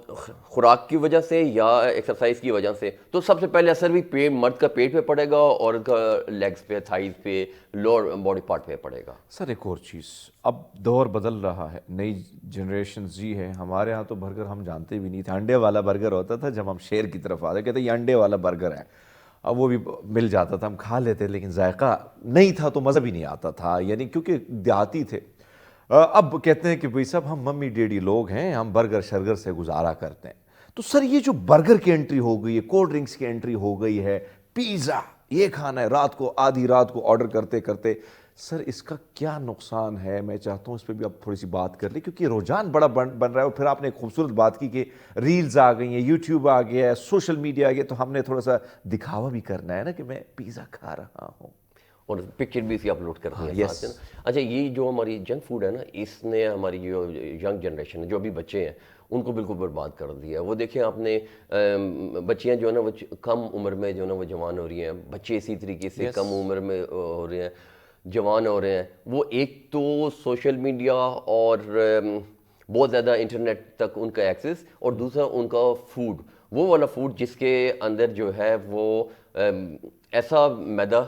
Speaker 2: خوراک کی وجہ سے یا ایکسرسائز کی وجہ سے تو سب سے پہلے اثر بھی مرد کا پیٹ پہ پڑے گا اور کا لیگز پہ، تھائز پہ، لوور باڈی پارٹ پہ پڑے گا.
Speaker 1: سر ایک اور چیز، اب دور بدل رہا ہے، نئی جنریشن جی ہے. ہمارے ہاں تو برگر ہم جانتے بھی نہیں تھے، انڈے والا برگر ہوتا تھا. جب ہم شہر کی طرف آتے کہتے یہ انڈے والا برگر ہے، اب وہ بھی مل جاتا تھا، ہم کھا لیتے لیکن ذائقہ نہیں تھا تو مزہ بھی نہیں آتا تھا، یعنی کیونکہ دیہاتی تھے. اب کہتے ہیں کہ بھائی صاحب ہم ممی ڈیڈی لوگ ہیں، ہم برگر شرگر سے گزارا کرتے ہیں. تو سر یہ جو برگر کی انٹری ہو گئی ہے، کولڈ ڈرنکس کی انٹری ہو گئی ہے، پیزا یہ کھانا ہے، رات کو آدھی رات کو آرڈر کرتے کرتے، سر اس کا کیا نقصان ہے؟ میں چاہتا ہوں اس پہ بھی آپ تھوڑی سی بات کر لیں کیونکہ رجحان بڑا بن رہا ہے. اور پھر آپ نے ایک خوبصورت بات کی کہ ریلز آ گئی ہیں، یوٹیوب آ گیا ہے، سوشل میڈیا آ گیا، تو ہم نے تھوڑا سا دکھاوا بھی کرنا ہے نا کہ میں پیزا کھا رہا ہوں
Speaker 2: اور پکچر بھی اسی اپلوڈ کرتے ہیں ساتھ میں. اچھا یہ جو ہماری جنک فوڈ ہے نا، اس نے ہماری جو ینگ جنریشن ہے، جو بھی بچے ہیں، ان کو بالکل برباد کر دیا. وہ دیکھیں آپ نے بچیاں جو ہے نا وہ کم عمر میں جو ہے نا وہ جوان ہو رہی ہیں، بچے اسی طریقے سے کم عمر میں ہو رہے ہیں، جوان ہو رہے ہیں. وہ ایک تو سوشل میڈیا اور بہت زیادہ انٹرنیٹ تک ان کا ایکسیس، اور دوسرا ان کا فوڈ، وہ والا فوڈ جس کے اندر جو ہے وہ ایسا میدا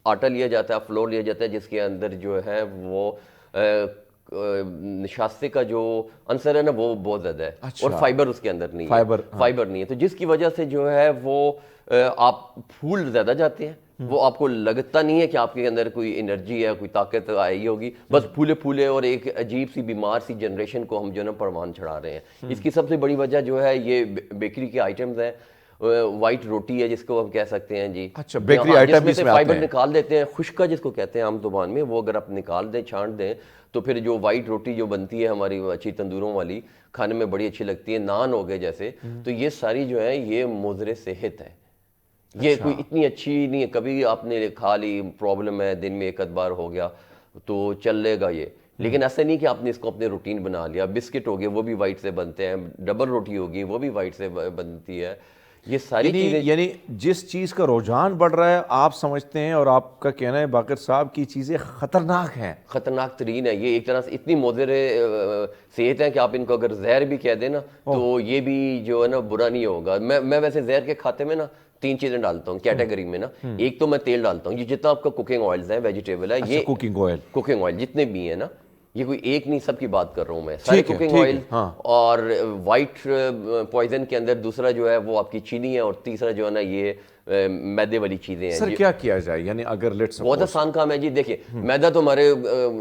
Speaker 2: آٹا لیا جاتا ہے، فلور لیا جاتا ہے جس کے اندر جو ہے وہ نشاستے کا جو عنصر ہے نا وہ بہت زیادہ ہے، اور فائبر اس کے اندر نہیں ہے، فائبر نہیں ہے. تو جس کی وجہ سے جو ہے وہ آپ پھول زیادہ جاتے ہیں، وہ آپ کو لگتا نہیں ہے کہ آپ کے اندر کوئی انرجی ہے، کوئی طاقت آئی ہوگی، بس پھولے پھولے اور ایک عجیب سی بیمار سی جنریشن کو ہم جو ہے نا پروان چڑھا رہے ہیں. اس کی سب سے بڑی وجہ جو ہے یہ بیکری کے آئٹمز ہیں. وائٹ روٹی ہے جس کو ہم کہہ سکتے ہیں جی,
Speaker 1: اچھا بیکری آئٹم
Speaker 2: جس میں سے فائبر نکال دیتے ہیں, خشکا جس کو کہتے ہیں عام زبان میں, وہ اگر آپ نکال دیں, چھانٹ دیں, تو پھر جو وائٹ روٹی جو بنتی ہے ہماری اچھی تندوروں والی, کھانے میں بڑی اچھی لگتی ہے, نان ہو گئے جیسے, تو یہ ساری جو ہے یہ مضر صحت ہے. یہ کوئی اتنی اچھی نہیں ہے, کبھی آپ نے کھا لی, پرابلم ہے, دن میں ایک آدھ بار ہو گیا تو چل لے گا یہ, لیکن ایسا نہیں کہ آپ نے اس کو اپنے روٹین بنا لیا. بسکٹ ہو گئے وہ بھی وائٹ سے بنتے ہیں, ڈبل روٹی ہوگی وہ بھی وائٹ سے بنتی ہے. یہ ساری چیزیں
Speaker 1: یعنی جس چیز کا رجحان بڑھ رہا ہے آپ سمجھتے ہیں, اور آپ کا کہنا ہے باقر صاحب کی چیزیں خطرناک ہیں,
Speaker 2: خطرناک ترین ہے یہ, ایک طرح سے اتنی مضر صحت ہے کہ آپ ان کو اگر زہر بھی کہہ دیں نا تو یہ بھی جو ہے نا برا نہیں ہوگا. میں ویسے زہر کے کھاتے میں نا 3 چیزیں ڈالتا ہوں کیٹیگری میں نا. ایک تو میں تیل ڈالتا ہوں, یہ جتنا آپ کا کوکنگ آئلز ہیں, ویجیٹیبل ہے, یہ کوکنگ آئل جتنے بھی ہیں نا, یہ کوئی ایک نہیں, سب کی بات کر رہا ہوں میں, سارے کوکنگ آئل. اور وائٹ پوائزن کے اندر دوسرا جو ہے وہ آپ کی چینی ہے, اور تیسرا جو ہے نا یہ میدے والی چیزیں ہیں.
Speaker 1: سر کیا کیا جائے, یعنی اگر
Speaker 2: بہت آسان کام ہے جی. دیکھیے میدا تو ہمارے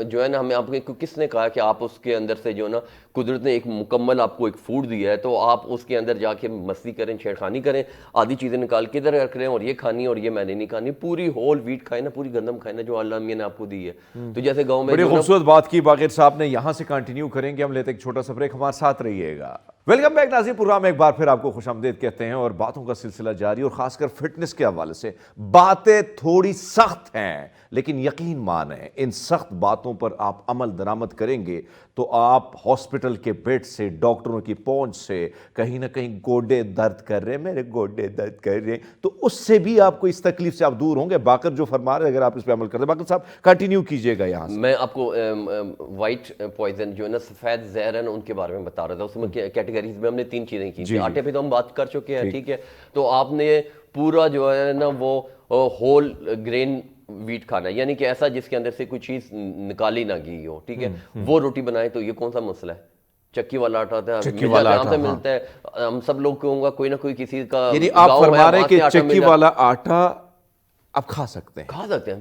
Speaker 2: جو ہے نا, ہمیں آپ کو کس نے کہا کہ آپ اس کے اندر سے جو ہے نا, قدرت نے ایک مکمل آپ کو ایک فوڈ دیا ہے, تو آپ اس کے اندر جا کے مستی کریں, چھیڑخانی کریں, آدھی چیزیں نکال کے ادھر رکھ رہے ہیں, اور یہ کھانی اور یہ میں نے نہیں کھانی. پوری ہول ویٹ کھائیں نا, پوری گندم کھائیں نا جو اللہ میاں نے آپ کو دی ہے. تو جیسے گاؤں میں
Speaker 1: بڑی خوبصورت بات کی باقر صاحب نے, یہاں سے کنٹینیو کریں گے, ہم لیتے ایک چھوٹا سا بریک, ہمارے ساتھ رہیے گا. ویلکم بیک ناظرین, پروگرام میں ایک بار پھر آپ کو خوش آمدید کہتے ہیں, اور باتوں کا سلسلہ جاری, اور خاص کر فٹنس کے حوالے سے باتیں تھوڑی سخت ہیں, لیکن یقین مانیں ان سخت باتوں پر آپ عمل درآمد کریں گے تو آپ ہاسپٹل کے بیڈ سے, ڈاکٹروں کی پہنچ سے, کہیں نہ کہیں گوڈے درد کر رہے ہیں, میرے گوڈے درد کر رہے ہیں, تو اس سے بھی آپ کو اس تکلیف سے آپ دور ہوں گے. باقر جو فرما رہے ہیں اگر آپ اس پہ عمل کرتے ہیں, باقر صاحب کنٹینیو کیجئے گا. یہاں سے
Speaker 2: میں آپ کو وائٹ پوائزن جو ہے نا, سفید زہر ہے نا, ان کے بارے میں بتا رہا تھا. اس میں کیٹیگریز میں ہم نے 3 چیزیں کی تھی. آٹے پہ تو ہم بات کر چکے ہیں, ٹھیک ہے. تو آپ نے پورا جو ہے نا وہ ہول گرین ویٹ کھانا ہے, یعنی کہ ایسا جس کے اندر سے کوئی چیز نکالی نہ گئی ہو, ٹھیک ہے. وہ روٹی بنائیں تو یہ کون سا مسئلہ ہے, چکی والا آٹا آتا ہے, ملتا ہے, ہم سب لوگ کہوں گا کوئی نہ کوئی کسی کا,
Speaker 1: یعنی آپ فرما رہے ہیں کہ چکی والا آٹا آپ کھا سکتے ہیں,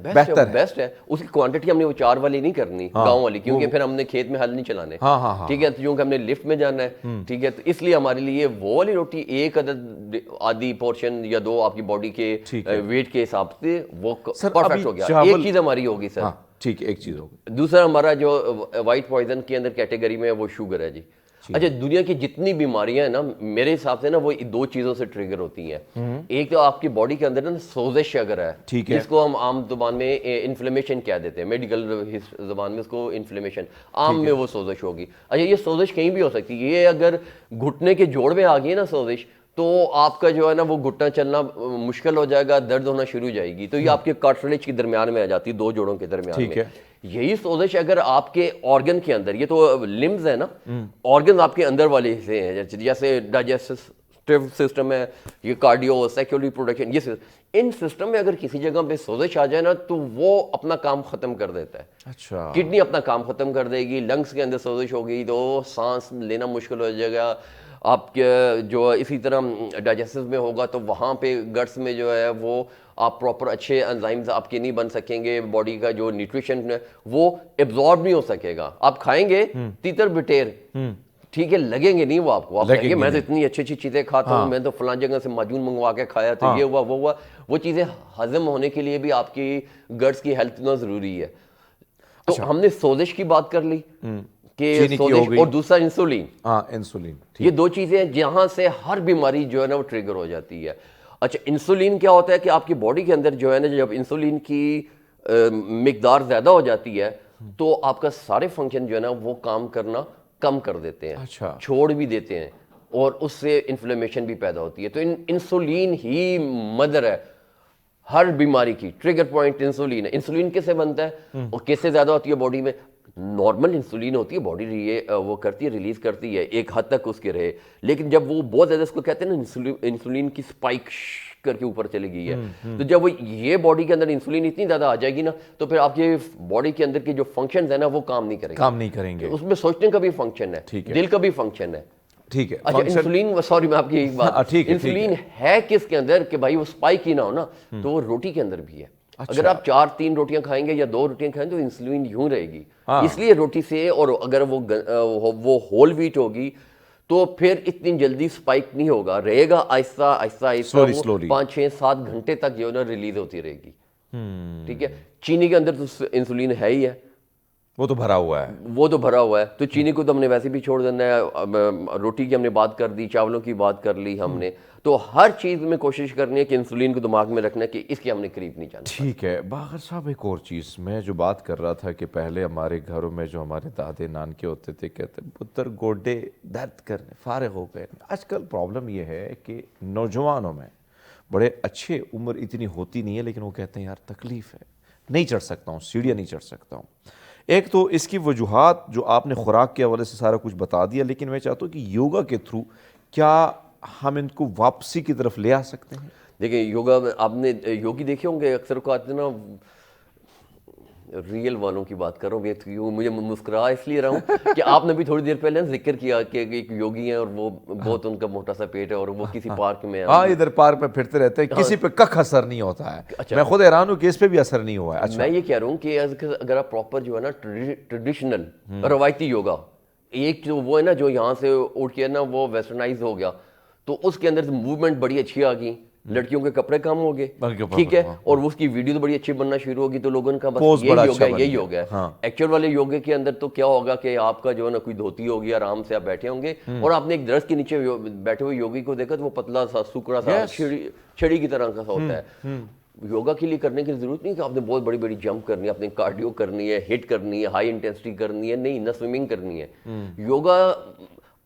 Speaker 2: بیسٹ ہے. اس کی کوانٹٹی ہم نے وہ 4 والی نہیں کرنی, گاؤں والی, کیونکہ پھر ہم نے کھیت میں ہل نہیں چلانے, ٹھیک ہے, کیونکہ ہم نے لفٹ میں جانا ہے, ٹھیک ہے. تو اس لیے ہمارے لیے وہ والی روٹی ایک عدد آدھی پورشن یا 2 آپ کی باڈی کے ویٹ کے حساب سے وہ پرفیکٹ ہو گیا. ایک چیز ہماری ہوگی سر,
Speaker 1: ٹھیک ہے, ایک چیز ہوگی.
Speaker 2: دوسرا ہمارا جو وائٹ پوائزن کے اندر کیٹیگری میں ہے وہ شوگر ہے جی. اچھا, دنیا کی جتنی بیماریاں ہیں نا, میرے حساب سے نا وہ 2 چیزوں سے ٹریگر ہوتی ہیں. ایک تو آپ کی باڈی کے اندر نا سوزش اگر ہے, جس کو ہم عام زبان میں انفلیمیشن کہہ دیتے ہیں, میڈیکل زبان میں اس کو انفلیمیشن, عام میں وہ سوزش ہوگی. اچھا, یہ سوزش کہیں بھی ہو سکتی ہے. یہ اگر گھٹنے کے جوڑ میں آ گئی نا سوزش, تو آپ کا جو ہے نا وہ گھٹنا چلنا مشکل ہو جائے گا, درد ہونا شروع ہو جائے گی. تو یہ آپ کے کارٹریج کے درمیان میں آ جاتی ہے, 2 جوڑوں کے درمیان میں. یہی سوزش اگر آپ کے آرگن کے اندر, یہ تو لمز ہے نا, آرگن آپ کے اندر والے حصے ہیں, جیسے ڈائجسٹو سسٹم ہے, یہ کارڈیو, سیکولری پروڈکشن, یہ ان سسٹم میں اگر کسی جگہ پہ سوزش آ جائے نا تو وہ اپنا کام ختم کر دیتا ہے.
Speaker 1: اچھا,
Speaker 2: کڈنی اپنا کام ختم کر دے گی, لنگس کے اندر سوزش ہوگی تو سانس لینا مشکل ہو جائے گا. آپ کے جو اسی طرح ڈائجسٹو میں ہوگا تو وہاں پہ گٹس میں جو ہے وہ آپ پراپر اچھے انزائمز آپ کے نہیں بن سکیں گے, باڈی کا جو نیوٹریشن ہے وہ ایبزارب نہیں ہو سکے گا. آپ کھائیں گے تیتر بٹیر, ٹھیک ہے, لگیں گے نہیں وہ آپ کو. آپ کہیں گے میں تو اتنی اچھی اچھی چیزیں کھاتا ہوں, میں تو فلاں جگہ سے معجون منگوا کے کھایا تو یہ ہوا وہ ہوا. وہ چیزیں ہضم ہونے کے لیے بھی آپ کی گٹس کی ہیلتھ اتنا ضروری ہے. تو ہم نے سوزش کی بات کر لی کہ سوزش, اور دوسرا انسولین.
Speaker 1: انسولین,
Speaker 2: یہ 2 چیزیں ہیں جہاں سے ہر بیماری جو ہے نا وہ ٹریگر ہو جاتی ہے. اچھا, انسولین کیا ہوتا ہے کہ آپ کی باڈی کے اندر جو ہے نا, جب انسولین کی مقدار زیادہ ہو جاتی ہے تو آپ کا سارے فنکشن جو ہے نا وہ کام کرنا کم کر دیتے ہیں, چھوڑ بھی دیتے ہیں, اور اس سے انفلیمیشن بھی پیدا ہوتی ہے. تو انسولین ہی مدر ہے ہر بیماری کی, ٹریگر پوائنٹ انسولین ہے. انسولین کس سے بنتا ہے اور کس سے زیادہ ہوتی ہے باڈی میں؟ نارمل انسولین ہوتی ہے, باڈی وہ کرتی ہے, ریلیز کرتی ہے ایک حد تک اس کے رہے, لیکن جب وہ بہت زیادہ, اس کو کہتے ہیں نا انسولین کی اسپائک کر کے اوپر چلی گئی ہے, تو جب وہ یہ باڈی کے اندر انسولین اتنی زیادہ آ جائے گی نا تو پھر آپ کے باڈی کے اندر کے جو فنکشنز ہیں نا وہ کام نہیں کریں گے. اس میں سوچنے کا بھی فنکشن ہے, دل کا بھی فنکشن ہے, ٹھیک ہے. اچھا, انسولین, سوری میں آپ کی ایک بات, انسولین ہے کس کے اندر کہ بھائی وہ اسپائک ہی نہ ہو نا, تو وہ روٹی کے اندر بھی ہے. اگر آپ 4-3 روٹیاں کھائیں گے یا 2 روٹیاں کھائیں تو انسولین یوں رہے گی. اس لیے روٹی سے, اور اگر وہ ہول ویٹ ہوگی تو پھر اتنی جلدی سپائک نہیں ہوگا, رہے گا آہستہ آہستہ آہستہ, وہ 5-6-7 گھنٹے تک جو ہے نا ریلیز ہوتی رہے گی. ٹھیک ہے, چینی کے اندر تو انسولین ہے ہی ہے,
Speaker 1: وہ تو بھرا ہوا ہے,
Speaker 2: وہ تو بھرا ہوا ہے, تو چینی کو تو ہم نے ویسے بھی چھوڑ دینا ہے. روٹی کی ہم نے بات کر دی, چاولوں کی بات کر لی ہم نے, تو ہر چیز میں کوشش کرنی ہے کہ انسولین کو دماغ میں رکھنا ہے کہ اس کے ہم نے قریب نہیں جانا.
Speaker 1: ٹھیک ہے. باقر صاحب ایک اور چیز میں جو بات کر رہا تھا کہ پہلے ہمارے گھروں میں جو ہمارے دادے نانکے ہوتے تھے, کہتے پتر گوڈے درد کرنے فارغ ہو گئے. آج کل پرابلم یہ ہے کہ نوجوانوں میں بڑے اچھے عمر اتنی ہوتی نہیں ہے, لیکن وہ کہتے ہیں یار تکلیف ہے, نہیں چڑھ سکتا ہوں, سیڑھیاں نہیں چڑھ سکتا ہوں. ایک تو اس کی وجوہات جو آپ نے خوراک کے حوالے سے سارا کچھ بتا دیا, لیکن میں چاہتا ہوں کہ یوگا کے تھرو کیا ہم ان کو واپسی کی طرف لے آ سکتے ہیں؟
Speaker 2: دیکھیں یوگا میں آپ نے یوگی دیکھے ہوں گے, اکثر اوقات نا ریئل والوں کی بات کر رہا ہوں, مجھے مسکرا اس لیے رہا ہوں کہ آپ نے بھی تھوڑی دیر پہلے ذکر کیا کہ ایک یوگی ہیں اور وہ بہت ان کا موٹا سا پیٹ ہے اور وہ کسی پارک میں,
Speaker 1: ہاں ادھر پارک میں پھرتے رہتے ہیں, کسی پہ کخ اثر نہیں ہوتا ہے. میں خود حیران ہوں کہ اس پہ بھی اثر نہیں ہوا ہے.
Speaker 2: میں یہ کہہ رہا ہوں کہ اگر آپ پراپر جو ہے نا ٹریڈیشنل روایتی یوگا, ایک جو وہ ہے نا جو یہاں سے اٹھ کے نا وہ ویسٹرنائز ہو گیا, تو اس کے اندر موومنٹ بڑی اچھی آ گئی, لڑکیوں کے کپڑے کم ہو گئے, ٹھیک ہے, اور اس کی ویڈیو تو بڑی اچھی بننا شروع ہوگی, تو لوگوں کا بس یہی ہوگا ہے. ایکچوئل والے یوگے کے اندر تو کیا ہوگا کہ آپ کا جو ہے نا کوئی دھوتی ہوگی, آرام سے آپ بیٹھے ہوں گے, اور آپ نے ایک درخت کے نیچے بیٹھے ہوئے یوگی کو دیکھا تو وہ پتلا سا سکڑا سا چھڑی کی طرح کا ہوتا ہے. یوگا کے لیے کرنے کی ضرورت نہیں کہ آپ نے بہت بڑی بڑی جمپ کرنی ہے, آپ نے کارڈیو کرنی ہے, ہٹ کرنی ہے, ہائی انٹینسٹی کرنی ہے, نہیں, نہ سوئمنگ کرنی ہے. یوگا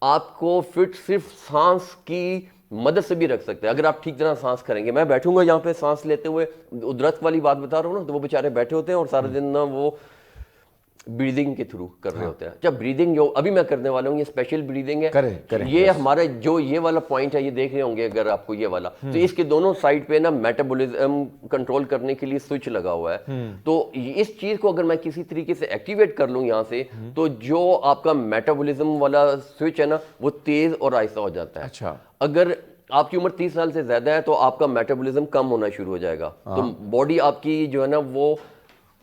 Speaker 2: آپ کو فٹ صرف سانس کی مدد سے بھی رکھ سکتے ہیں, اگر آپ ٹھیک طرح سانس کریں گے. میں بیٹھوں گا یہاں پہ سانس لیتے ہوئے, درخت والی بات بتا رہا ہوں نا, تو وہ بیچارے بیٹھے ہوتے ہیں اور سارے دن نا وہ بریدنگ کے تھرو کر رہے ہوتے ہیں. جب بریدنگ جو ابھی میں کرنے والا ہوں, یہ اسپیشل بریدنگ ہے, یہ ہمارا جو یہ والا پوائنٹ ہے, یہ دیکھ رہے ہوں گے اگر آپ کو یہ والا, تو اس کے دونوں سائڈ پہ نا میٹابولزم کنٹرول کرنے کے لیے سوئچ لگا ہوا ہے. تو اس چیز کو اگر میں کسی طریقے سے ایکٹیویٹ کر لوں یہاں سے, تو جو آپ کا میٹابولزم والا سوئچ ہے نا وہ تیز اور آہستہ ہو جاتا ہے.
Speaker 1: اچھا,
Speaker 2: اگر آپ کی عمر 30 سال سے زیادہ ہے تو آپ کا میٹابولزم کم ہونا شروع ہو جائے گا, تو باڈی آپ کی جو ہے نا وہ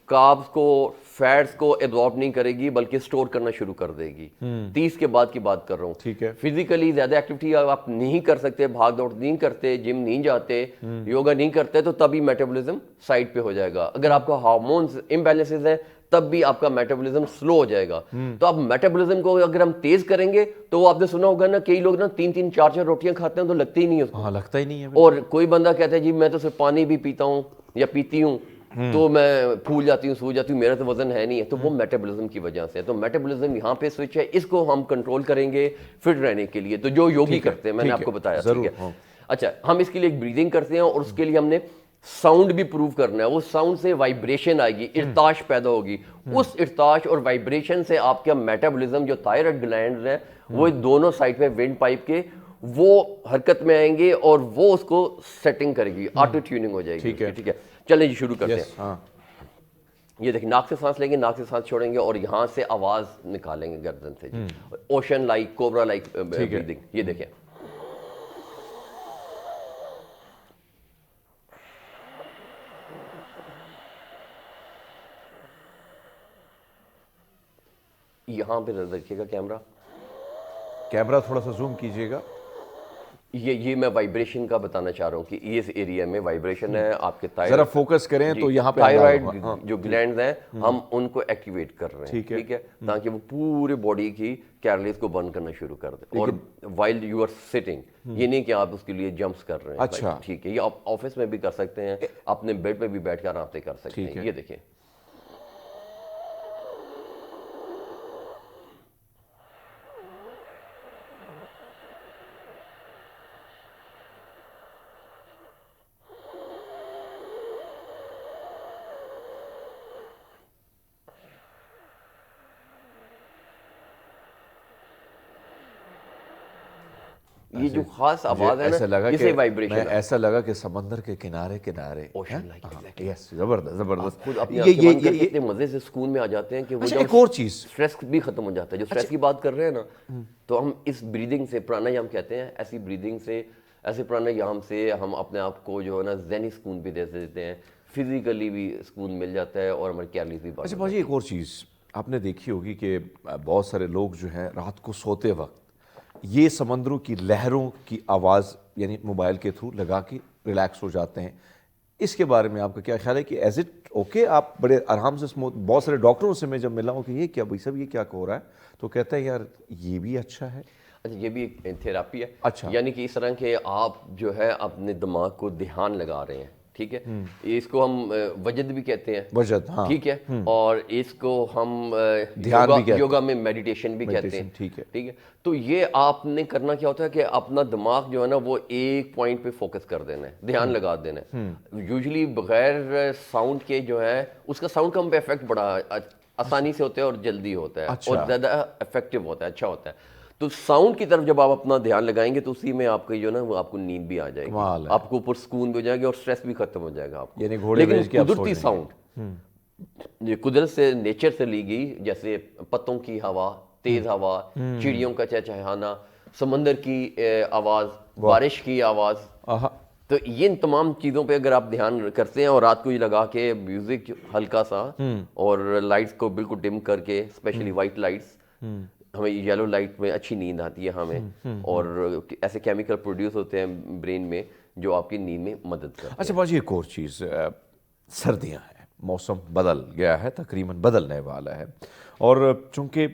Speaker 2: کاربز کو, فیٹس کو ایبزارب نہیں کرے گی بلکہ سٹور کرنا شروع کر دے گی. 30 کے بعد کی بات کر رہا ہوں.
Speaker 1: ٹھیک ہے,
Speaker 2: فزیکلی زیادہ ایکٹیویٹی آپ نہیں کر سکتے, بھاگ دوڑ نہیں کرتے, جم نہیں جاتے, یوگا نہیں کرتے, تو تبھی میٹابولزم سائڈ پہ ہو جائے گا. اگر آپ کا ہارمونز امبیلنسز ہیں تب بھی آپ کا میٹابولزم سلو ہو جائے گا. تو آپ میٹابولزم کو اگر ہم تیز کریں گے تو وہ آپ نے سنا ہوگا نا, کئی لوگ نا 3-3 4-4 روٹیاں کھاتے ہیں تو لگتے ہی نہیں اس کو.
Speaker 1: ہاں لگتا ہی نہیں ہے.
Speaker 2: اور کوئی بندہ کہتا ہے جی میں تو صرف پانی بھی پیتا ہوں یا پیتی ہوں تو میں پھول جاتی ہوں, سو جاتی ہوں, میرا تو وزن ہے نہیں ہے. تو وہ میٹابولزم کی وجہ سے ہے. تو میٹابولزم یہاں پہ سوئچ ہے, اس کو ہم کنٹرول کریں گے فٹ رہنے کے لیے. تو جو یوگی کرتے ہیں, میں نے آپ کو بتایا, ٹھیک ہے. اچھا, ہم اس کے لیے ایک بریدنگ کرتے ہیں اور اس کے لیے ہم نے ساؤنڈ بھی پروو کرنا ہے. وہ ساؤنڈ سے وائبریشن آئے گی, ارتعاش پیدا ہوگی. اس ارتعاش اور وائبریشن سے آپ کا میٹابولزم, جو تھائرائڈ گلینڈز ہیں, وہ دونوں سائڈ پہ ونڈ پائپ کے وہ حرکت میں آئیں گے اور وہ اس کو سیٹنگ کرے گی, آٹو ٹیوننگ ہو جائے گی. ٹھیک ہے, چلیں جی شروع کرتے ہیں. یہ دیکھیں, ناک سے سانس لیں گے, ناک سے سانس چھوڑیں گے اور یہاں سے آواز نکالیں گے گردن سے. جی, ocean like, cobra like breathing. یہ دیکھیں, یہاں پہ رکھیے گا کیمرہ
Speaker 1: تھوڑا سا زوم کیجیے گا.
Speaker 2: یہ میں وائبریشن کا بتانا چاہ رہا ہوں کہ اس ایریا میں وائبریشن ہے. آپ کے
Speaker 1: ذرا فوکس کریں تو یہاں پہ
Speaker 2: تھائرائڈ جو گلینڈز ہیں ہم ان کو ایکٹیویٹ کر رہے ہیں, ٹھیک ہے, تاکہ وہ پورے باڈی کی کیرلیز کو بند کرنا شروع کر دیں. اور وائل یو آر سٹنگ, یہ نہیں کہ آپ اس کے لیے جمپس کر رہے ہیں.
Speaker 1: اچھا,
Speaker 2: ٹھیک ہے, یہ آپ آفس میں بھی کر سکتے ہیں, اپنے بیڈ پہ بھی بیٹھ کے آرام سے کر سکتے ہیں. یہ دیکھیں, یہ جو خاص آواز ہے نا, اسے وائبریشن ہے.
Speaker 1: ایسا لگا کہ سمندر کے کنارے
Speaker 2: اوشن لائک,
Speaker 1: زبردست.
Speaker 2: خود اپنی آنکھیں بند کر کے اتنے مزے سے سکون میں آ جاتے ہیں کہ وہ
Speaker 1: ایک اور چیز,
Speaker 2: سٹریس بھی ختم ہو جاتا ہے. جو سٹریس کی بات کر رہے ہیں نا, تو ہم اس بریدنگ سے, پرانایام کہتے ہیں, ایسی بریدنگ سے, ایسے پرانایام سے ہم اپنے آپ کو جو ہے نا ذہنی سکون بھی دے دیتے ہیں, فزیکلی بھی سکون مل جاتا ہے اور ہماری کیرلیز بھی.
Speaker 1: اچھا باجی, ایک اور چیز آپ نے دیکھی ہوگی کہ بہت سارے لوگ جو ہیں رات کو سوتے وقت یہ سمندروں کی لہروں کی آواز یعنی موبائل کے تھرو لگا کے ریلیکس ہو جاتے ہیں. اس کے بارے میں آپ کا کیا خیال ہے کہ ایز اٹ اوکے آپ بڑے آرام سے بہت سارے ڈاکٹروں سے میں جب ملا ہوں کہ یہ کیا بھائی صاحب یہ کیا ہو رہا ہے تو کہتا ہے یار یہ بھی اچھا ہے.
Speaker 2: اچھا یہ بھی ایک تھیراپی ہے.
Speaker 1: اچھا
Speaker 2: یعنی کہ اس طرح کہ آپ جو ہے اپنے دماغ کو دھیان لگا رہے ہیں, ٹھیک ہے, اس کو ہم وجد بھی کہتے ہیں,
Speaker 1: وجد, ہاں
Speaker 2: ٹھیک ہے, اور اس کو ہم یوگا میں میڈیٹیشن بھی کہتے ہیں,
Speaker 1: ٹھیک ہے.
Speaker 2: ٹھیک ہے. تو یہ آپ نے کرنا کیا ہوتا ہے کہ اپنا دماغ جو ہے نا وہ ایک پوائنٹ پہ فوکس کر دینا ہے, دھیان لگا دینا ہے. یوزلی بغیر ساؤنڈ کے جو ہے اس کا ساؤنڈ کا ہم پہ افیکٹ بڑا آسانی سے ہوتا ہے اور جلدی ہوتا ہے اور زیادہ افیکٹو ہوتا ہے, اچھا ہوتا ہے. تو ساؤنڈ کی طرف جب آپ اپنا دھیان لگائیں گے تو اسی میں آپ کا جو نا وہ آپ کو نیند بھی آ جائے گی, آپ کو اوپر سکون بھی ہو جائے گا اور اسٹریس بھی ختم ہو جائے گا آپ کو. لیکن قدرتی ساؤنڈ یہ قدرت سے, نیچر سے لی گئی, جیسے پتوں کی ہوا, تیز ہوا, چڑیوں کا چہچہانا, سمندر کی آواز, بارش کی آواز, تو یہ ان تمام چیزوں پہ اگر آپ دھیان کرتے ہیں اور رات کو یہ لگا کے میوزک ہلکا سا اور لائٹس کو بالکل ڈم کر کے, اسپیشلی وائٹ لائٹس, ہمیں یلو لائٹ میں اچھی نیند آتی ہے ہمیں, اور ایسے کیمیکل پروڈیوس ہوتے ہیں برین میں جو آپ کی نیند میں مدد کرتے ہیں.
Speaker 1: اچھا باجی ایک اور چیز, سردیاں ہیں, موسم بدل گیا ہے, تقریباً بدلنے والا ہے, اور چونکہ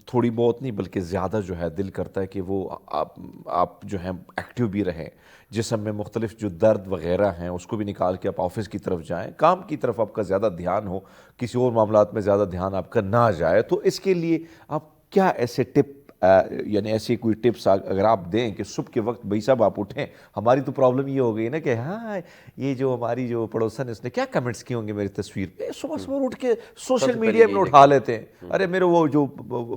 Speaker 1: تھوڑی بہت نہیں بلکہ زیادہ جو ہے دل کرتا ہے کہ وہ آپ جو ہیں ایکٹیو بھی رہیں, جسم میں مختلف جو درد وغیرہ ہیں اس کو بھی نکال کے آپ آفس کی طرف جائیں, کام کی طرف آپ کا زیادہ دھیان ہو, کسی اور معاملات میں زیادہ دھیان آپ کا نہ جائے. تو اس کے لیے آپ کیا ایسے ٹپ یعنی ایسی کوئی ٹپس اگر آپ دیں کہ صبح کے وقت بھائی صاحب آپ اٹھیں, ہماری تو پرابلم یہ ہو گئی نا کہ ہاں یہ جو ہماری جو پڑوسن ہے اس نے کیا کمنٹس کیے ہوں گے میری تصویر پہ, صبح اٹھ کے سوشل میڈیا میں اٹھا لیتے ہیں, ارے میرے وہ جو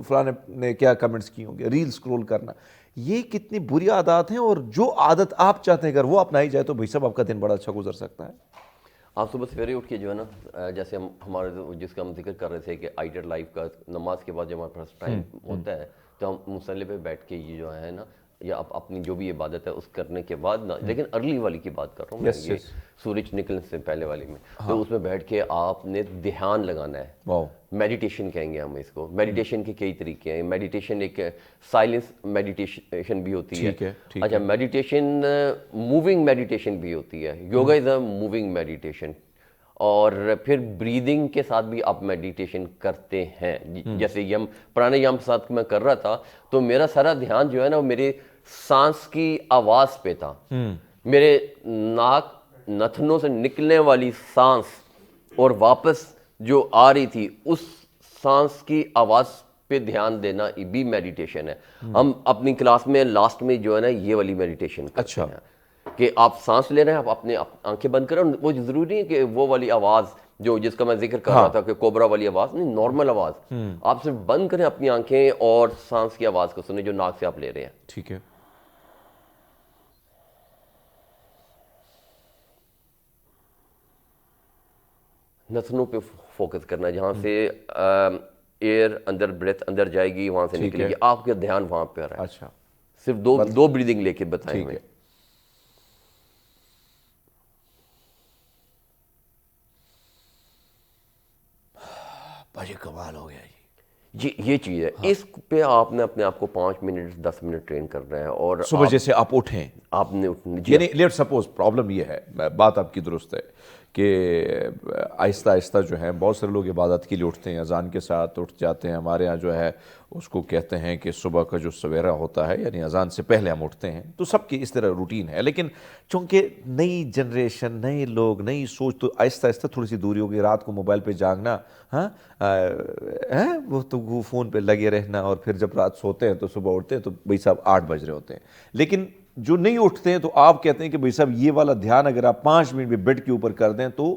Speaker 1: فلاں نے کیا کمنٹس کیے ہوں گے, ریل سکرول کرنا. یہ کتنی بری عادات ہیں, اور جو عادت آپ چاہتے ہیں اگر وہ اپنائی جائے تو بھائی صاحب آپ کا دن بڑا اچھا گزر سکتا ہے.
Speaker 2: آپ صبح سویرے اٹھ کے جو ہے نا, جیسے ہمارے جس کا ہم ذکر کر رہے تھے کہ آئیڈل لائف کا, نماز کے بعد جب ہمارے پاس ٹائم ہوتا ہے تو ہم مصلی پہ بیٹھ کے یہ جو ہے نا, یا اپنی جو بھی عبادت ہے اس کرنے کے بعد نا, لیکن ارلی والی کی بات کر رہا ہوں میں, یہ سورج نکلنے سے پہلے والی میں, تو اس میں بیٹھ کے آپ نے دھیان لگانا ہے. میڈیٹیشن کہیں گے ہم اس کو. میڈیٹیشن کے کئی طریقے ہیں. میڈیٹیشن ایک سائلنس میڈیٹیشن بھی ہوتی ہے. اچھا میڈیٹیشن موونگ میڈیٹیشن بھی ہوتی ہے. یوگا از اے موونگ میڈیٹیشن. اور پھر بریدنگ کے ساتھ بھی آپ میڈیٹیشن کرتے ہیں. جیسے یم پرانے یم ساتھ میں کر رہا تھا تو میرا سارا دھیان جو ہے نا وہ میرے سانس کی آواز پہ تھا. میرے ناک نتنوں سے نکلنے والی سانس اور واپس جو آ رہی تھی اس سانس کی آواز پہ دھیان دینا بھی میڈیٹیشن ہے. ہم اپنی کلاس میں لاسٹ میں جو ہے نا یہ والی میڈیٹیشن کرتے ہیں کہ آپ سانس لے رہے ہیں, آپ اپنے آنکھیں بند کریں. وہ ضروری ہے کہ وہ والی آواز جو جس کا میں ذکر کر رہا تھا کہ کوبرا والی آواز نہیں, نارمل آواز, آپ صرف بند کریں اپنی آنکھیں اور سانس کی آواز کو سنیں جو ناک سے آپ لے رہے ہیں.
Speaker 1: ٹھیک ہے.
Speaker 2: نتنوں پہ فوکس کرنا ہے, جہاں سے ایئر اندر بریتھ اندر جائے گی وہاں سے نکلے گی, آپ کا دھیان وہاں پہ رہے.
Speaker 1: اچھا
Speaker 2: صرف دو بریدنگ لے کے بتائیں ہمیں.
Speaker 1: بھائی کمال ہو گیا
Speaker 2: یہ چیز ہے. اس پہ آپ نے اپنے آپ کو 5 منٹ 10 منٹ ٹرین کرنا ہے. اور
Speaker 1: صبح جیسے آپ اٹھیں,
Speaker 2: آپ نے
Speaker 1: یعنی لیٹ سپوز پرابلم یہ ہے, بات آپ کی درست ہے کہ آہستہ آہستہ جو ہے بہت سارے لوگ عبادت کے لیے اٹھتے ہیں, اذان کے ساتھ اٹھ جاتے ہیں. ہمارے ہاں جو ہے اس کو کہتے ہیں کہ صبح کا جو سویرا ہوتا ہے یعنی اذان سے پہلے ہم اٹھتے ہیں, تو سب کی اس طرح روٹین ہے. لیکن چونکہ نئی جنریشن, نئے لوگ, نئی سوچ, تو آہستہ آہستہ تھوڑی سی دوری ہوگی. رات کو موبائل پہ جاگنا, وہ تو فون پہ لگے رہنا, اور پھر جب رات سوتے ہیں تو صبح اٹھتے ہیں تو بھائی صاحب 8 بج رہے ہوتے ہیں. لیکن جو نہیں اٹھتے ہیں تو آپ کہتے ہیں کہ بھائی صاحب یہ والا دھیان اگر آپ 5 منٹ بھی بیڈ کے اوپر کر دیں تو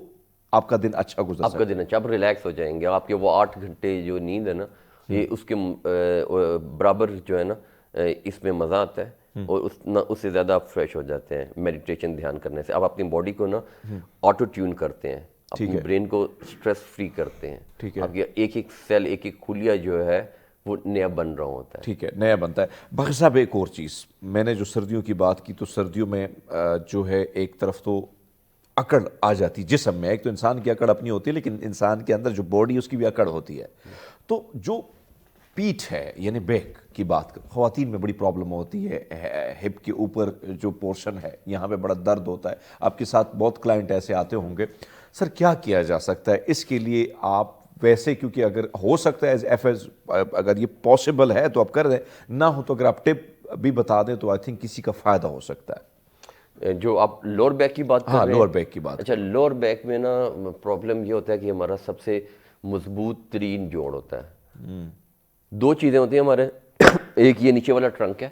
Speaker 1: آپ کا دن اچھا گزر سکتا ہے.
Speaker 2: آپ کا دن اچھا, آپ ریلیکس ہو جائیں گے. آپ کے وہ 8 گھنٹے جو نیند ہے نا, یہ اس کے برابر جو ہے نا اس میں مزہ آتا ہے, اور اس سے زیادہ آپ فریش ہو جاتے ہیں میڈیٹیشن دھیان کرنے سے. آپ اپنی باڈی کو نا آٹو ٹیون کرتے ہیں, اپنی برین کو سٹریس فری کرتے ہیں. آپ کے ایک ایک سیل, ایک ایک خلیہ جو ہے وہ نیا بن رہا ہوتا ہے.
Speaker 1: ٹھیک ہے, نیا بنتا ہے. بخش صاحب ایک اور چیز, میں نے جو سردیوں کی بات کی تو سردیوں میں جو ہے ایک طرف تو اکڑ آ جاتی جسم میں. ایک تو انسان کی اکڑ اپنی ہوتی ہے, لیکن انسان کے اندر جو باڈی اس کی بھی اکڑ ہوتی ہے. تو جو پیٹھ ہے یعنی بیک کی بات کریں، خواتین میں بڑی پرابلم ہوتی ہے، ہپ کے اوپر جو پورشن ہے یہاں پہ بڑا درد ہوتا ہے، آپ کے ساتھ بہت کلائنٹ ایسے آتے ہوں گے، سر کیا کیا جا سکتا ہے اس کے لیے؟ آپ ویسے کیونکہ اگر ہو سکتا ہے اگر یہ پاسبل ہے تو آپ کر دیں، نہ ہو تو اگر آپ ٹپ بھی بتا دیں تو آئی تھنک کسی کا فائدہ ہو سکتا ہے۔
Speaker 2: جو آپ لوور بیک کی بات کر رہے ہیں؟
Speaker 1: لوور بیک کی بات۔
Speaker 2: اچھا، لوور بیک میں نا پرابلم یہ ہوتا ہے کہ ہمارا سب سے مضبوط ترین جوڑ ہوتا ہے، دو چیزیں ہوتی ہیں ہمارے، ایک یہ نیچے والا ٹرنک ہے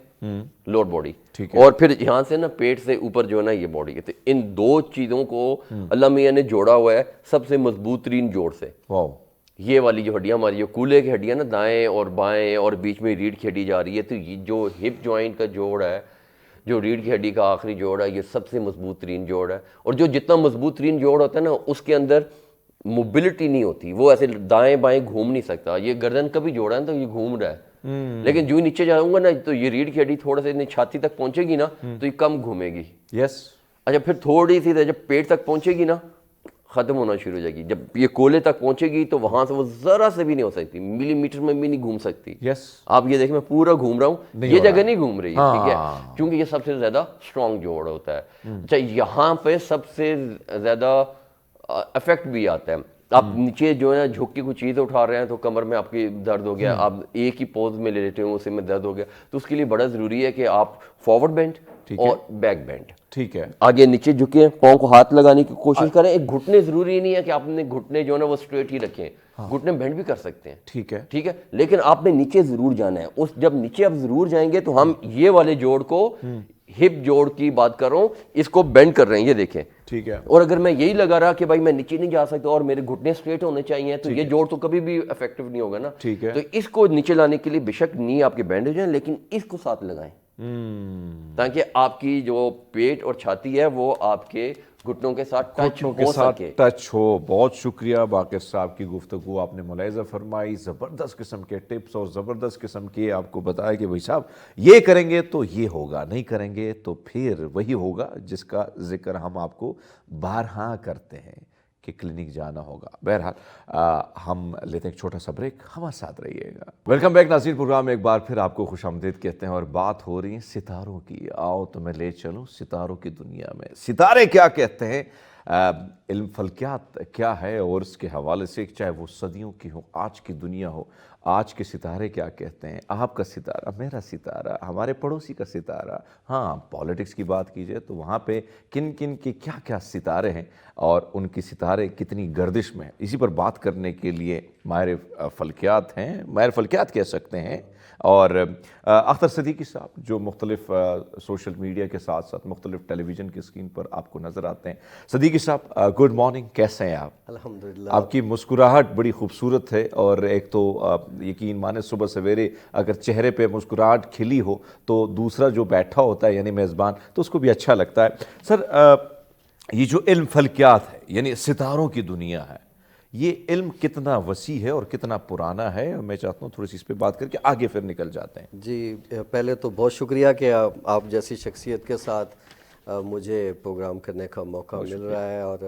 Speaker 2: لوور باڈی، اور پھر یہاں سے نا پیٹ سے اوپر جو ہے نا یہ باڈی ہے، ان دو چیزوں کو اللہ میاں نے جوڑا ہوا ہے سب سے مضبوط ترین جوڑ سے۔ یہ والی جو ہڈیاں ہماری جو کولے کی ہڈیاں نا دائیں اور بائیں اور بیچ میں ریڑھ کی ہڈی جا رہی ہے، تو یہ جو ہپ جوائنٹ کا جوڑ ہے، جو ریڑھ کی ہڈی کا آخری جوڑ ہے، یہ سب سے مضبوط ترین جوڑ ہے، اور جو جتنا مضبوط ترین جوڑ ہوتا ہے نا اس کے اندر موبلٹی نہیں ہوتی، وہ ایسے دائیں بائیں گھوم نہیں سکتا۔ یہ گردن کا بھی جوڑا ہے تو یہ گھوم رہا ہے، لیکن جو نیچے جاؤں گا نا تو یہ ریڑھ کی ہڈی تھوڑا سا چھاتی تک پہنچے گی نا تو یہ کم گھومے گی۔
Speaker 1: یس۔
Speaker 2: اچھا، پھر تھوڑی سی جب پیٹ تک پہنچے گی نا ختم ہونا شروع ہو جائے گی، جب یہ کولے تک پہنچے گی تو وہاں سے وہ ذرا سے بھی نہیں ہو سکتی، ملی میٹر میں بھی نہیں گھوم سکتی۔
Speaker 1: یس۔
Speaker 2: آپ یہ دیکھیں میں پورا گھوم رہا ہوں، یہ جگہ نہیں گھوم رہی ہے، ٹھیک ہے، کیونکہ یہ سب سے زیادہ اسٹرانگ جوڑ ہوتا ہے۔ اچھا، یہاں پہ سب سے زیادہ افیکٹ بھی آتا ہے، آپ نیچے جو ہے نا جھک کے کوئی چیز اٹھا رہے ہیں تو کمر میں آپ کی درد ہو گیا، آپ ایک ہی پوز میں لیٹے ہوں اسے میں درد ہو گیا، تو اس کے لیے بڑا ضروری ہے کہ آپ فارورڈ بینڈ اور بیک بینڈ،
Speaker 1: ٹھیک ہے،
Speaker 2: آگے نیچے جھکیں، پاؤں کو ہاتھ لگانے کی کوشش کریں۔ ایک گھٹنے ضروری نہیں ہے کہ آپ نے گھٹنے جو ہے نا وہ اسٹریٹ ہی رکھیں، گھٹنے بینڈ بھی کر سکتے ہیں،
Speaker 1: ٹھیک ہے،
Speaker 2: ٹھیک ہے، لیکن آپ نے نیچے ضرور جانا ہے۔ اس جب نیچے آپ ضرور جائیں گے تو ہم یہ والے جوڑ کو، ہپ جوڑ کی بات کر رہا ہوں، اس کو بینڈ کر رہے ہیں، یہ دیکھیں،
Speaker 1: ٹھیک ہے،
Speaker 2: اور اگر میں یہی لگا رہا کہ بھائی میں نیچے نہیں جا سکتا اور میرے گھٹنے اسٹریٹ ہونے چاہیے تو یہ جوڑ تو کبھی بھی افیکٹو نہیں ہوگا نا۔
Speaker 1: ٹھیک ہے،
Speaker 2: تو اس کو نیچے لانے کے لیے بے شک نی آپ کے بینڈ ہو جائیں، لیکن اس کو ساتھ لگائیں تاکہ آپ کی جو پیٹ اور چھاتی ہے وہ آپ کے گھٹنوں کے ساتھ ٹچ ہو سکے،
Speaker 1: ٹچ ہو۔ بہت شکریہ باقر صاحب کی گفتگو آپ نے ملاحظہ فرمائی، زبردست قسم کے ٹپس اور زبردست قسم کے آپ کو بتایا کہ بھائی صاحب یہ کریں گے تو یہ ہوگا، نہیں کریں گے تو پھر وہی ہوگا جس کا ذکر ہم آپ کو بارہا کرتے ہیں کہ کلینک جانا ہوگا۔ بہرحال ہم لیتے ہیں ایک چھوٹا سا بریک، ہمارے ساتھ رہیے گا۔ ویلکم بیک ناظرین، پروگرام میں ایک بار پھر آپ کو خوش آمدید کہتے ہیں، اور بات ہو رہی ہے ستاروں کی۔ آؤ تمہیں لے چلوں ستاروں کی دنیا میں۔ ستارے کیا کہتے ہیں، علم فلکیات کیا ہے، اور اس کے حوالے سے چاہے وہ صدیوں کی ہو، آج کی دنیا ہو، آج کے ستارے کیا کہتے ہیں، آپ کا ستارہ، میرا ستارہ، ہمارے پڑوسی کا ستارہ۔ ہاں، پالیٹکس کی بات کیجئے تو وہاں پہ کن کن کے کیا کیا ستارے ہیں اور ان کی ستارے کتنی گردش میں ہیں، اسی پر بات کرنے کے لیے ماہر فلکیات ہیں، ماہر فلکیات کہہ سکتے ہیں، اور اختر صدیقی صاحب جو مختلف سوشل میڈیا کے ساتھ ساتھ مختلف ٹیلی ویژن کی اسکرین پر آپ کو نظر آتے ہیں۔ صدیقی صاحب گڈ مارننگ، کیسے ہیں آپ؟
Speaker 3: الحمدللہ،
Speaker 1: آپ کی مسکراہٹ بڑی خوبصورت ہے، اور ایک تو یقین مانے صبح سویرے اگر چہرے پہ مسکراہٹ کھلی ہو تو دوسرا جو بیٹھا ہوتا ہے یعنی میزبان تو اس کو بھی اچھا لگتا ہے۔ سر یہ جو علم فلکیات ہے یعنی ستاروں کی دنیا ہے، یہ علم کتنا وسیع ہے اور کتنا پرانا ہے، اور میں چاہتا ہوں تھوڑی سی اس پہ بات کر کے آگے پھر نکل جاتے ہیں۔
Speaker 3: جی پہلے تو بہت شکریہ کہ آپ جیسی شخصیت کے ساتھ مجھے پروگرام کرنے کا موقع مل رہا ہے، اور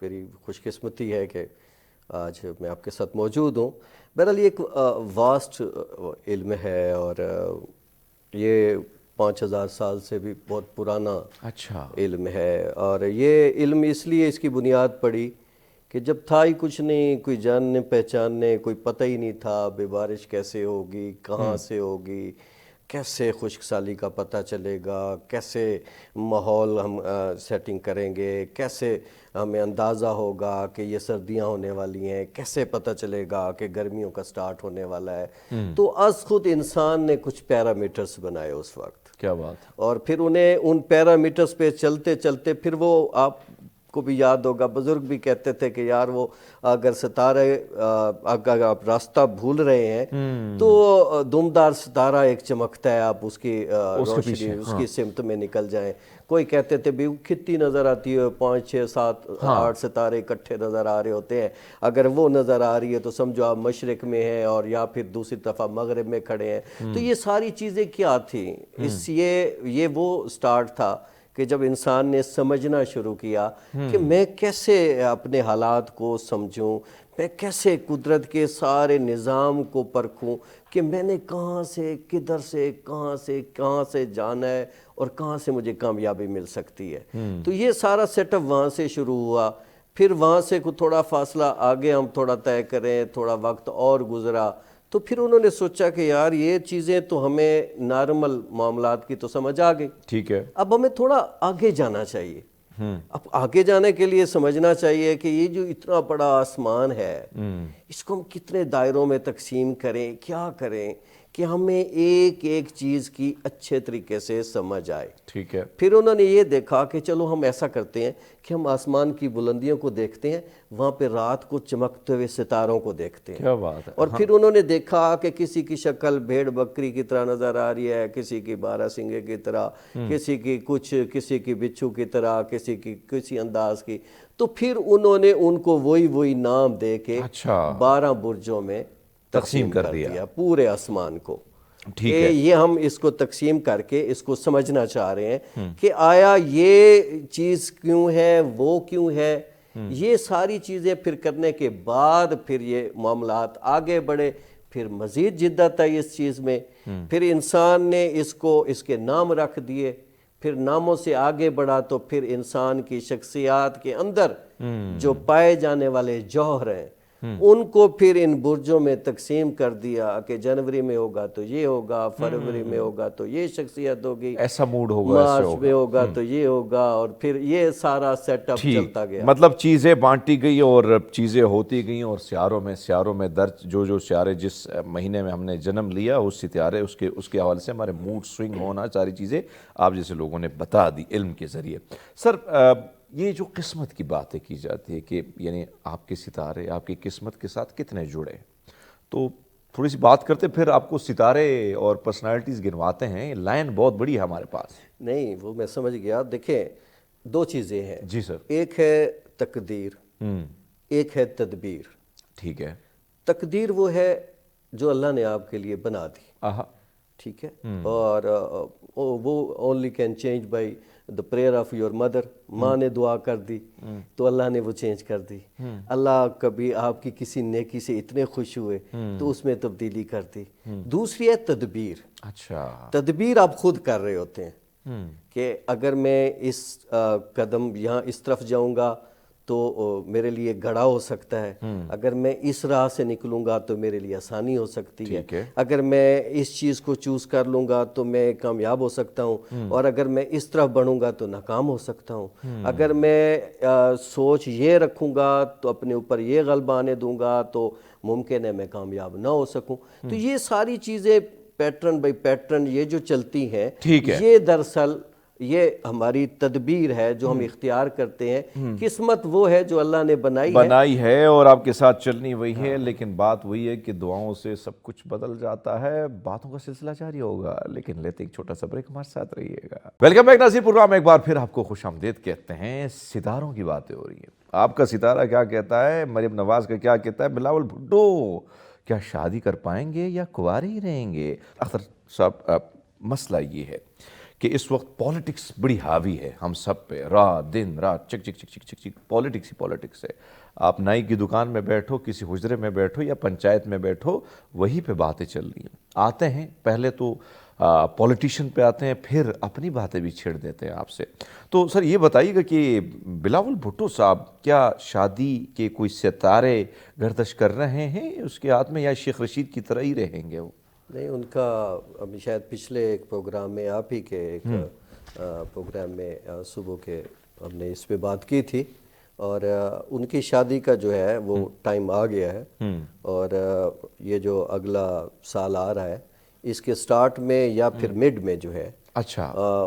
Speaker 3: میری خوش قسمتی ہے کہ آج میں آپ کے ساتھ موجود ہوں۔ بہرحال یہ ایک واسٹ علم ہے، اور یہ 5000 سال سے بھی بہت پرانا علم ہے، اور یہ علم اس لیے اس کی بنیاد پڑی کہ جب تھا ہی کچھ نہیں، کوئی جاننے پہچاننے کوئی پتہ ہی نہیں تھا، بے بارش کیسے ہوگی، کہاں سے ہوگی، کیسے خشک سالی کا پتہ چلے گا، کیسے ماحول ہم سیٹنگ کریں گے، کیسے ہمیں اندازہ ہوگا کہ یہ سردیاں ہونے والی ہیں، کیسے پتہ چلے گا کہ گرمیوں کا سٹارٹ ہونے والا ہے۔ تو از خود انسان نے کچھ پیرامیٹرز بنائے اس وقت،
Speaker 1: کیا بات، اور
Speaker 3: پھر انہیں ان پیرامیٹرز پہ چلتے چلتے پھر وہ آپ کو بھی یاد ہوگا، بزرگ بھی کہتے تھے کہ یار وہ اگر ستارے اگر آپ راستہ بھول رہے ہیں تو دمدار ستارہ ایک چمکتا ہے، آپ اس کی روشنی اس کی سمت میں نکل جائیں۔ کوئی کہتے تھے بھی کتنی نظر آتی ہے، 5 6 7 8 ستارے اکٹھے نظر آ رہے ہوتے ہیں، اگر وہ نظر آ رہی ہے تو سمجھو آپ مشرق میں ہیں اور یا پھر دوسری طرف مغرب میں کھڑے ہیں۔ تو یہ ساری چیزیں کیا تھیں، یہ وہ سٹارٹ تھا کہ کہ جب انسان نے سمجھنا شروع کیا کہ میں کیسے اپنے حالات کو سمجھوں، میں کیسے قدرت کے سارے نظام کو پرکھوں کہ میں نے کہاں سے کہاں سے جانا ہے اور کہاں سے مجھے کامیابی مل سکتی ہے. تو یہ سارا سیٹ اپ وہاں سے شروع ہوا. پھر وہاں سے تھوڑا فاصلہ آگے ہم تھوڑا طے کریں، تھوڑا وقت اور گزرا تو پھر انہوں نے سوچا کہ یار یہ چیزیں تو ہمیں نارمل معاملات کی تو سمجھ آ گئی،
Speaker 1: ٹھیک ہے،
Speaker 3: اب ہمیں تھوڑا آگے جانا چاہیے. اب آگے جانے کے لیے سمجھنا چاہیے کہ یہ جو اتنا بڑا آسمان ہے اس کو ہم کتنے دائروں میں تقسیم کریں، کیا کریں کہ ہمیں ایک ایک چیز کی اچھے طریقے سے سمجھ آئے.
Speaker 1: ٹھیک ہے.
Speaker 3: پھر انہوں نے یہ دیکھا کہ چلو ہم ایسا کرتے ہیں کہ ہم آسمان کی بلندیوں کو دیکھتے ہیں، وہاں پہ رات کو چمکتے ہوئے ستاروں کو دیکھتے ہیں.
Speaker 1: کیا بات ہے.
Speaker 3: اور پھر انہوں نے دیکھا کہ کسی کی شکل بھیڑ بکری کی طرح نظر آ رہی ہے، کسی کی بارہ سنگے کی طرح، کسی کی کچھ، کسی کی بچھو کی طرح، کسی کی کسی انداز کی. تو پھر انہوں نے ان کو وہی نام دے کے 12 برجوں میں تقسیم کر دیا پورے آسمان کو. کہ یہ ہم اس کو تقسیم کر کے اس کو سمجھنا چاہ رہے ہیں کہ آیا یہ چیز کیوں ہے، وہ کیوں ہے. یہ ساری چیزیں پھر کرنے کے بعد پھر یہ معاملات آگے بڑھے، پھر مزید جدت آئی اس چیز میں. پھر انسان نے اس کے نام رکھ دیے. پھر ناموں سے آگے بڑھا تو پھر انسان کی شخصیات کے اندر جو پائے جانے والے جوہر ہیں ان کو پھر ان برجوں میں تقسیم کر دیا کہ جنوری میں ہوگا تو یہ ہوگا، فروری میں ہوگا تو یہ شخصیت ہوگی،
Speaker 1: ایسا موڈ ہوگا،
Speaker 3: مارچ میں ہوگا تو یہ ہوگا. اور پھر یہ سارا سیٹ اپ چلتا گیا.
Speaker 1: مطلب چیزیں بانٹی گئی اور چیزیں ہوتی گئیں اور سیاروں میں درج جو سیارے جس مہینے میں ہم نے جنم لیا اس ستارے اس کے حوالے سے ہمارے موڈ سوئنگ ہونا، ساری چیزیں آپ جیسے لوگوں نے بتا دی علم کے ذریعے. سر یہ جو قسمت کی باتیں کی جاتی ہے کہ یعنی آپ کے ستارے آپ کی قسمت کے ساتھ کتنے جڑے، تو تھوڑی سی بات کرتے پھر آپ کو ستارے اور پرسنالٹیز گنواتے ہیں. لائن بہت بڑی ہے ہمارے پاس.
Speaker 3: نہیں وہ میں سمجھ گیا. دیکھیں 2 چیزیں ہیں.
Speaker 1: جی سر.
Speaker 3: ایک ہے تقدیر، ایک ہے تدبیر.
Speaker 1: ٹھیک ہے.
Speaker 3: تقدیر وہ ہے جو اللہ نے آپ کے لیے بنا دی، ٹھیک ہے، اور وہ only can change by the prayer of your mother. ماں نے دعا کر دی تو اللہ نے وہ چینج کر دی. اللہ کبھی آپ کی کسی نیکی سے اتنے خوش ہوئے تو اس میں تبدیلی کر دی. دوسری ہے تدبیر.
Speaker 1: اچھا.
Speaker 3: تدبیر آپ خود کر رہے ہوتے ہیں کہ اگر میں اس قدم یہاں اس طرف جاؤں گا تو میرے لیے گڑھا ہو سکتا ہے، اگر میں اس راہ سے نکلوں گا تو میرے لیے آسانی ہو سکتی ہے، اگر میں اس چیز کو چوز کر لوں گا تو میں کامیاب ہو سکتا ہوں، اور اگر میں اس طرف بڑھوں گا تو ناکام ہو سکتا ہوں. اگر میں سوچ یہ رکھوں گا تو اپنے اوپر یہ غلبہ آنے دوں گا تو ممکن ہے میں کامیاب نہ ہو سکوں. تو یہ ساری چیزیں پیٹرن بائی پیٹرن یہ جو چلتی ہیں، یہ دراصل یہ ہماری تدبیر ہے جو ہم اختیار کرتے ہیں. قسمت وہ ہے جو اللہ نے بنائی
Speaker 1: ہے اور آپ کے ساتھ چلنی وہی ہے. لیکن بات وہی ہے کہ دعاؤں سے سب کچھ بدل جاتا ہے. باتوں کا سلسلہ جاری ہوگا لیکن لیتے ایک چھوٹا سا بریک. ہمارے ساتھ رہیے گا. ویلکم بیک ناظرین، پروگرام ایک بار پھر آپ کو خوش آمدید کہتے ہیں. ستاروں کی باتیں ہو رہی ہیں. آپ کا ستارہ کیا کہتا ہے، مریم نواز کا کیا کہتا ہے، بلاول بھٹو کیا شادی کر پائیں گے یا کنوارے ہی رہیں گے. اختر صاحب مسئلہ یہ ہے کہ اس وقت پالیٹکس بڑی حاوی ہے ہم سب پہ. دن رات چک چک چک چک چک چک پالیٹکس ہی پالیٹکس ہے. آپ نائی کی دکان میں بیٹھو، کسی حجرے میں بیٹھو یا پنچایت میں بیٹھو، وہی پہ باتیں چل رہی ہیں. آتے ہیں پہلے تو پولیٹیشین پہ آتے ہیں، پھر اپنی باتیں بھی چھیڑ دیتے ہیں آپ سے. تو سر یہ بتائیے گا کہ بلاول بھٹو صاحب کیا شادی کے کوئی ستارے گردش کر رہے ہیں اس کے ہاتھ میں، یا شیخ رشید کی طرح ہی رہیں گے وہ؟
Speaker 3: نہیں، ان کا ابھی شاید پچھلے ایک پروگرام میں آپ ہی کے ایک پروگرام میں صبح کے ہم نے اس پہ بات کی تھی، اور ان کی شادی کا جو ہے وہ ٹائم آ گیا ہے. اور یہ جو اگلا سال آ رہا ہے اس کے سٹارٹ میں یا پھر مڈ میں جو ہے
Speaker 1: اچھا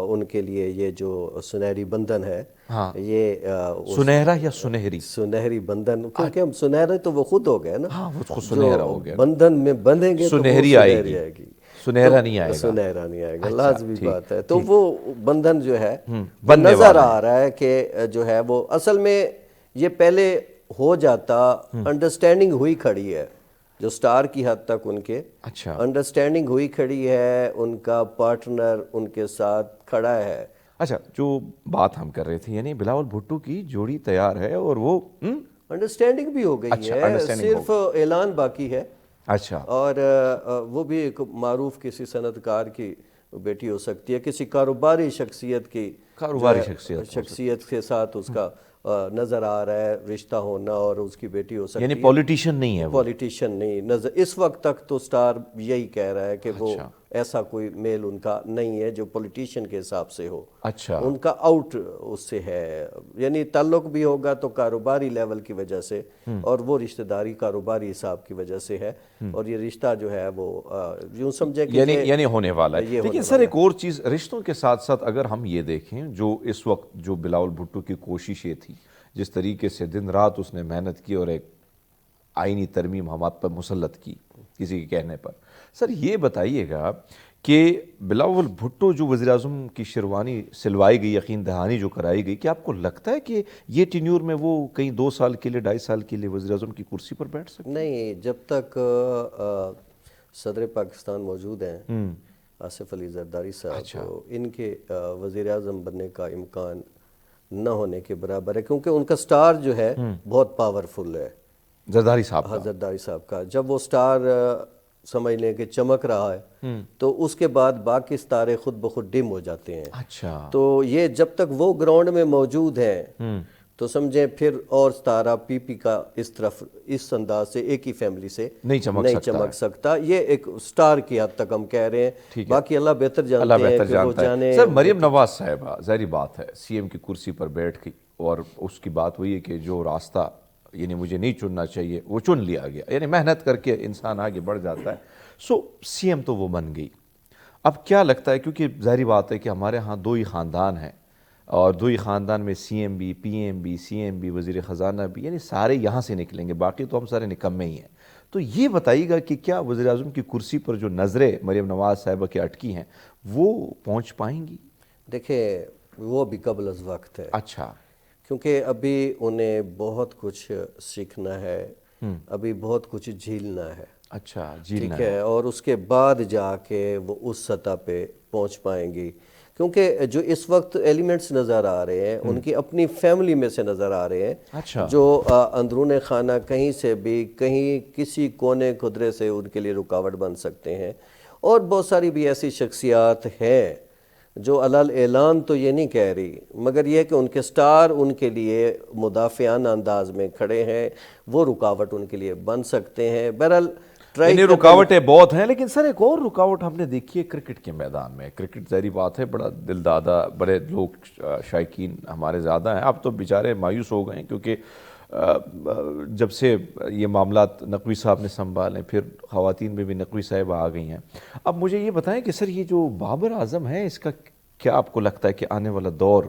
Speaker 3: ان کے لیے یہ جو سنہری بندھن ہے، یہ
Speaker 1: سنہرا یا سنہری؟
Speaker 3: سنہری بندھن، کیونکہ ہم سنہرے تو وہ خود ہو گئے نا،
Speaker 1: وہ خود سنہرا ہو گیا.
Speaker 3: بندھن میں بندھیں گے تو
Speaker 1: سنہری آئے گی، سنہرا نہیں آئے گا.
Speaker 3: سنہرا نہیں آئے گا، لازمی بات ہے. تو وہ بندھن جو ہے نظر آ رہا ہے کہ جو ہے وہ اصل میں یہ پہلے ہو جاتا، انڈرسٹینڈنگ ہوئی کھڑی ہے جو سٹار کی حد تک ان کے انڈرسٹینڈنگ ہوئی کھڑی ہے، ان کا پارٹنر ان کے ساتھ کھڑا ہے.
Speaker 1: اچھا جو بات ہم کر رہے تھے یعنی بلاول بھٹو کی جوڑی تیار ہے اور وہ
Speaker 3: انڈرسٹینڈنگ بھی ہو گئی ہے، صرف اعلان باقی ہے.
Speaker 1: اچھا.
Speaker 3: اور وہ بھی ایک معروف کسی صنعت کار کی بیٹی ہو سکتی ہے، کسی کاروباری شخصیت کی شخصیت کے ساتھ اس کا نظر آ رہا ہے رشتہ ہونا، اور اس کی بیٹی ہو سکتی ہے.
Speaker 1: یعنی پولیٹیشین نہیں ہے وہ.
Speaker 3: پولیٹیشین نہیں نظر اس وقت تک تو سٹار یہی کہہ رہا ہے کہ وہ ایسا کوئی میل ان کا نہیں ہے جو پولیٹیشین کے حساب سے ہو.
Speaker 1: اچھا.
Speaker 3: ان کا آؤٹ اس سے ہے، یعنی تعلق بھی ہوگا تو کاروباری لیول کی وجہ سے، اور وہ رشتہ داری کاروباری حساب کی وجہ سے ہے، اور یہ رشتہ جو ہے وہ یوں سمجھے کہ
Speaker 1: یعنی ہونے والا ہے. لیکن سر ایک اور چیز رشتوں کے ساتھ ساتھ اگر ہم یہ دیکھیں جو اس وقت جو بلاول بھٹو کی کوشش یہ تھی، جس طریقے سے دن رات اس نے محنت کی اور ایک آئینی ترمیم ہمات پر مسلط کی کسی کے کہنے پر. سر یہ بتائیے گا کہ بلاول بھٹو جو وزیر اعظم کی شیروانی سلوائی گئی، یقین دہانی جو کرائی گئی، کیا آپ کو لگتا ہے کہ یہ ٹینیور میں وہ کہیں 2 سال کے لیے 2.5 سال کے لیے وزیر اعظم کی کرسی پر بیٹھ سکتے؟
Speaker 3: نہیں، جب تک صدر پاکستان موجود ہیں آصف علی زرداری صاحب، تو ان کے وزیر اعظم بننے کا امکان نہ ہونے کے برابر ہے، کیونکہ ان کا سٹار جو ہے بہت پاورفل ہے.
Speaker 1: زرداری صاحب کا.
Speaker 3: زرداری صاحب کا جب وہ سٹار سمجھ لیں کہ چمک رہا ہے تو اس کے بعد باقی ستارے خود بخود ڈم ہو جاتے ہیں.
Speaker 1: اچھا.
Speaker 3: تو یہ جب تک وہ گراؤنڈ میں موجود ہیں تو سمجھیں پھر اور ستارہ پی پی کا اس طرف اس انداز سے ایک ہی فیملی سے نہیں چمک سکتا. یہ ایک سٹار کی حد تک ہم کہہ رہے ہیں، باقی اللہ بہتر جانتے ہیں کہ وہ جانے.
Speaker 1: سر مریم نواز صاحبہ ظاہری بات ہے سی ایم کی کرسی پر بیٹھ گئی، اور اس کی بات ہوئی ہے کہ جو راستہ یعنی مجھے نہیں چننا چاہیے وہ چن لیا گیا، یعنی محنت کر کے انسان آگے بڑھ جاتا ہے. سو سی ایم تو وہ بن گئی. اب کیا لگتا ہے، کیونکہ ظاہری بات ہے کہ ہمارے ہاں 2 ہی خاندان ہیں، اور 2 ہی خاندان میں سی ایم بھی، پی ایم بھی، سی ایم بھی، وزیر خزانہ بھی، یعنی سارے یہاں سے نکلیں گے، باقی تو ہم سارے نکمے ہی ہیں. تو یہ بتائیے گا کہ کیا وزیر اعظم کی کرسی پر جو نظریں مریم نواز صاحبہ کی اٹکی ہیں وہ پہنچ پائیں گی؟
Speaker 3: دیکھیں وہ بھی قبل از وقت ہے.
Speaker 1: اچھا.
Speaker 3: کیونکہ ابھی انہیں بہت کچھ سیکھنا ہے، ابھی بہت کچھ جھیلنا ہے.
Speaker 1: اچھا.
Speaker 3: ٹھیک ہے، اور اس کے بعد جا کے وہ اس سطح پہ پہنچ پائیں گی. کیونکہ جو اس وقت ایلیمنٹس نظر آ رہے ہیں ان کی اپنی فیملی میں سے نظر آ رہے ہیں، جو اندرون خانہ کہیں سے بھی کہیں کسی کونے قدرے سے ان کے لیے رکاوٹ بن سکتے ہیں. اور بہت ساری بھی ایسی شخصیات ہیں جو علل اعلان تو یہ نہیں کہہ رہی، مگر یہ کہ ان کے سٹار ان کے لیے مدافعانہ انداز میں کھڑے ہیں، وہ رکاوٹ ان کے لیے بن سکتے ہیں. بہرحال
Speaker 1: یعنی رکاوٹیں بہت ہیں. لیکن سر ایک اور رکاوٹ ہم نے دیکھی ہے کرکٹ کے میدان میں. کرکٹ ظاہری بات ہے بڑا دل دادا، بڑے لوگ شائقین ہمارے زیادہ ہیں. اب تو بیچارے مایوس ہو گئے ہیں کیونکہ جب سے یہ معاملات نقوی صاحب نے سنبھالیں، پھر خواتین میں بھی نقوی صاحبہ آ گئی ہیں. اب مجھے یہ بتائیں کہ سر یہ جو بابر اعظم ہے اس کا کیا آپ کو لگتا ہے کہ آنے والا دور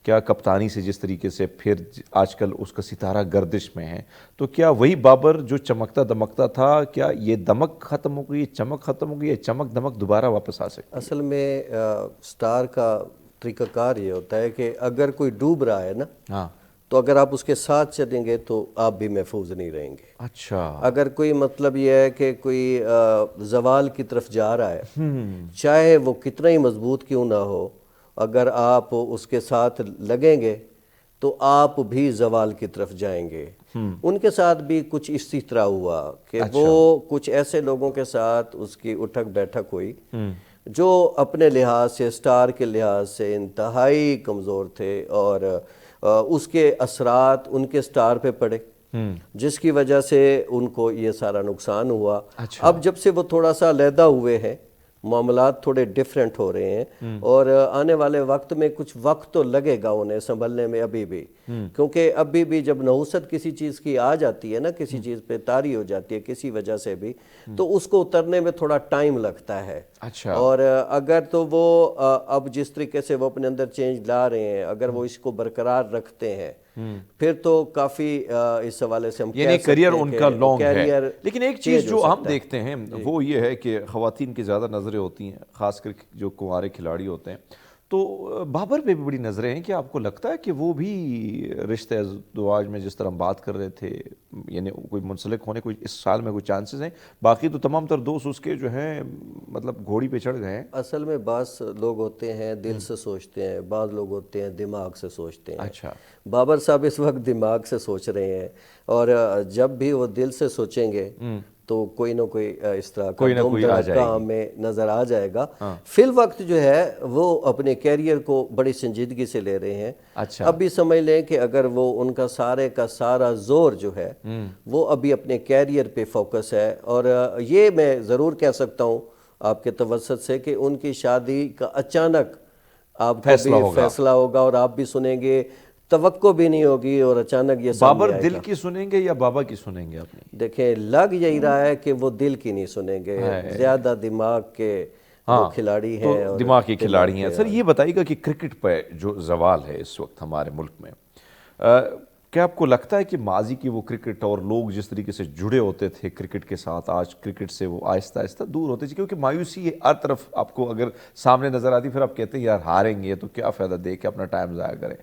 Speaker 1: کیا کپتانی سے جس طریقے سے پھر آج کل اس کا ستارہ گردش میں ہے، تو کیا وہی بابر جو چمکتا دمکتا تھا، کیا یہ دمک ختم ہو گئی، چمک ختم ہو گئی، یہ چمک دمک دوبارہ واپس آ سکتی؟
Speaker 3: اصل میں سٹار کا طریقہ کار یہ ہوتا ہے کہ اگر کوئی ڈوب رہا ہے نا تو اگر آپ اس کے ساتھ چلیں گے تو آپ بھی محفوظ نہیں رہیں گے.
Speaker 1: اچھا.
Speaker 3: اگر کوئی مطلب یہ ہے کہ کوئی زوال کی طرف جا رہا ہے، چاہے وہ کتنا ہی مضبوط کیوں نہ ہو، اگر آپ اس کے ساتھ لگیں گے تو آپ بھی زوال کی طرف جائیں گے. ان کے ساتھ بھی کچھ اسی طرح ہوا کہ وہ کچھ ایسے لوگوں کے ساتھ اس کی اٹھک بیٹھک ہوئی جو اپنے لحاظ سے، سٹار کے لحاظ سے انتہائی کمزور تھے، اور اس کے اثرات ان کے سٹار پہ پڑے، جس کی وجہ سے ان کو یہ سارا نقصان ہوا. اب جب سے وہ تھوڑا سا علیحدہ ہوئے ہیں، معاملات تھوڑے ڈیفرنٹ ہو رہے ہیں، اور آنے والے وقت میں کچھ وقت تو لگے گا انہیں سنبھلنے میں ابھی بھی. کیونکہ ابھی بھی جب نحوست کسی چیز کی آ جاتی ہے نا، کسی چیز پہ طاری ہو جاتی ہے کسی وجہ سے بھی، تو اس کو اترنے میں تھوڑا ٹائم لگتا ہے. اور اگر تو وہ اب جس طریقے سے وہ اپنے اندر چینج لا رہے ہیں، اگر وہ اس کو برقرار رکھتے ہیں پھر تو کافی اس حوالے سے ہم
Speaker 1: یعنی کیریئر ان کا لانگ ہے. لیکن ایک چیز جو ہم دیکھتے ہیں وہ یہ ہے کہ خواتین کی زیادہ نظریں ہوتی ہیں، خاص کر جو کنوارے کھلاڑی ہوتے ہیں، تو بابر پہ بھی بڑی نظریں ہیں کہ آپ کو لگتا ہے کہ وہ بھی رشتے ازدواج میں جس طرح ہم بات کر رہے تھے یعنی کوئی منسلک ہونے کوئی اس سال میں کوئی چانسز ہیں؟ باقی تو تمام تر دوست اس کے جو ہیں مطلب گھوڑی پہ چڑھ گئے ہیں.
Speaker 3: اصل میں بعض لوگ ہوتے ہیں دل سے سوچتے ہیں، بعض لوگ ہوتے ہیں دماغ سے سوچتے ہیں.
Speaker 1: اچھا.
Speaker 3: بابر صاحب اس وقت دماغ سے سوچ رہے ہیں، اور جب بھی وہ دل سے سوچیں گے تو کوئی نہ کوئی اس طرح کا دوم دھڑکا ہمیں نظر آ جائے گا. فی الوقت جو ہے وہ اپنے کیریئر کو بڑی سنجیدگی سے لے رہے ہیں. اب بھی سمجھ لیں کہ اگر وہ ان کا سارا زور جو ہے وہ ابھی اپنے کیریئر پہ فوکس ہے. اور یہ میں ضرور کہہ سکتا ہوں آپ کے توسط سے کہ ان کی شادی کا اچانک آپ کو بھی فیصلہ ہوگا اور آپ بھی سنیں گے، توقع بھی نہیں ہوگی اور اچانک یہ
Speaker 1: بابر دل کی سنیں گے یا بابا کی سنیں گے اپنی؟
Speaker 3: دیکھیں لگ یہی رہا ہے کہ وہ دل کی نہیں سنیں گے، زیادہ دماغ کے وہ کھلاڑی ہیں اور
Speaker 1: دماغ کے کھلاڑی ہیں. سر یہ بتائیے گا کہ کرکٹ پہ جو زوال ہے اس وقت ہمارے ملک میں، کیا آپ کو لگتا ہے کہ ماضی کی وہ کرکٹ اور لوگ جس طریقے سے جڑے ہوتے تھے کرکٹ کے ساتھ آج کرکٹ سے وہ آہستہ آہستہ دور ہوتے تھے؟ کیونکہ مایوسی ہر طرف آپ کو اگر سامنے نظر آتی پھر آپ کہتے ہیں یار ہاریں گے تو کیا فائدہ دے کے اپنا ٹائم ضائع کریں.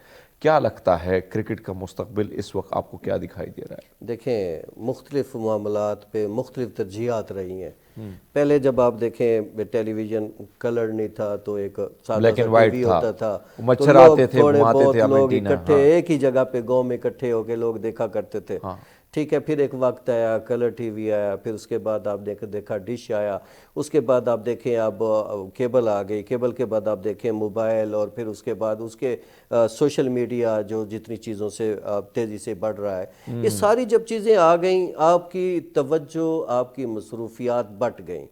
Speaker 1: کیا لگتا ہے کرکٹ کا مستقبل اس وقت آپ کو کیا دکھائی دے رہا ہے؟
Speaker 3: دیکھیں مختلف معاملات پہ مختلف ترجیحات رہی ہیں. پہلے جب آپ دیکھیں ٹیلی ویژن کلر نہیں تھا تو ایک سادہ سا ٹی وی ہوتا تھا،
Speaker 1: مچھر
Speaker 3: تو
Speaker 1: آتے تھے
Speaker 3: تھوڑے
Speaker 1: گھماتے
Speaker 3: بہت
Speaker 1: تھے
Speaker 3: لوگ اکٹھے ایک ہی جگہ پہ گاؤں میں اکٹھے ہو کے لوگ دیکھا کرتے تھے. ٹھیک ہے، پھر ایک وقت آیا کلر ٹی وی آیا، پھر اس کے بعد آپ دیکھا ڈش آیا، اس کے بعد آپ دیکھیں اب کیبل آ گئی، کیبل کے بعد آپ دیکھیں موبائل، اور پھر اس کے بعد اس کے سوشل میڈیا جو جتنی چیزوں سے تیزی سے بڑھ رہا ہے. یہ ساری جب چیزیں آ گئیں آپ کی توجہ آپ کی مصروفیات بٹ گئیں.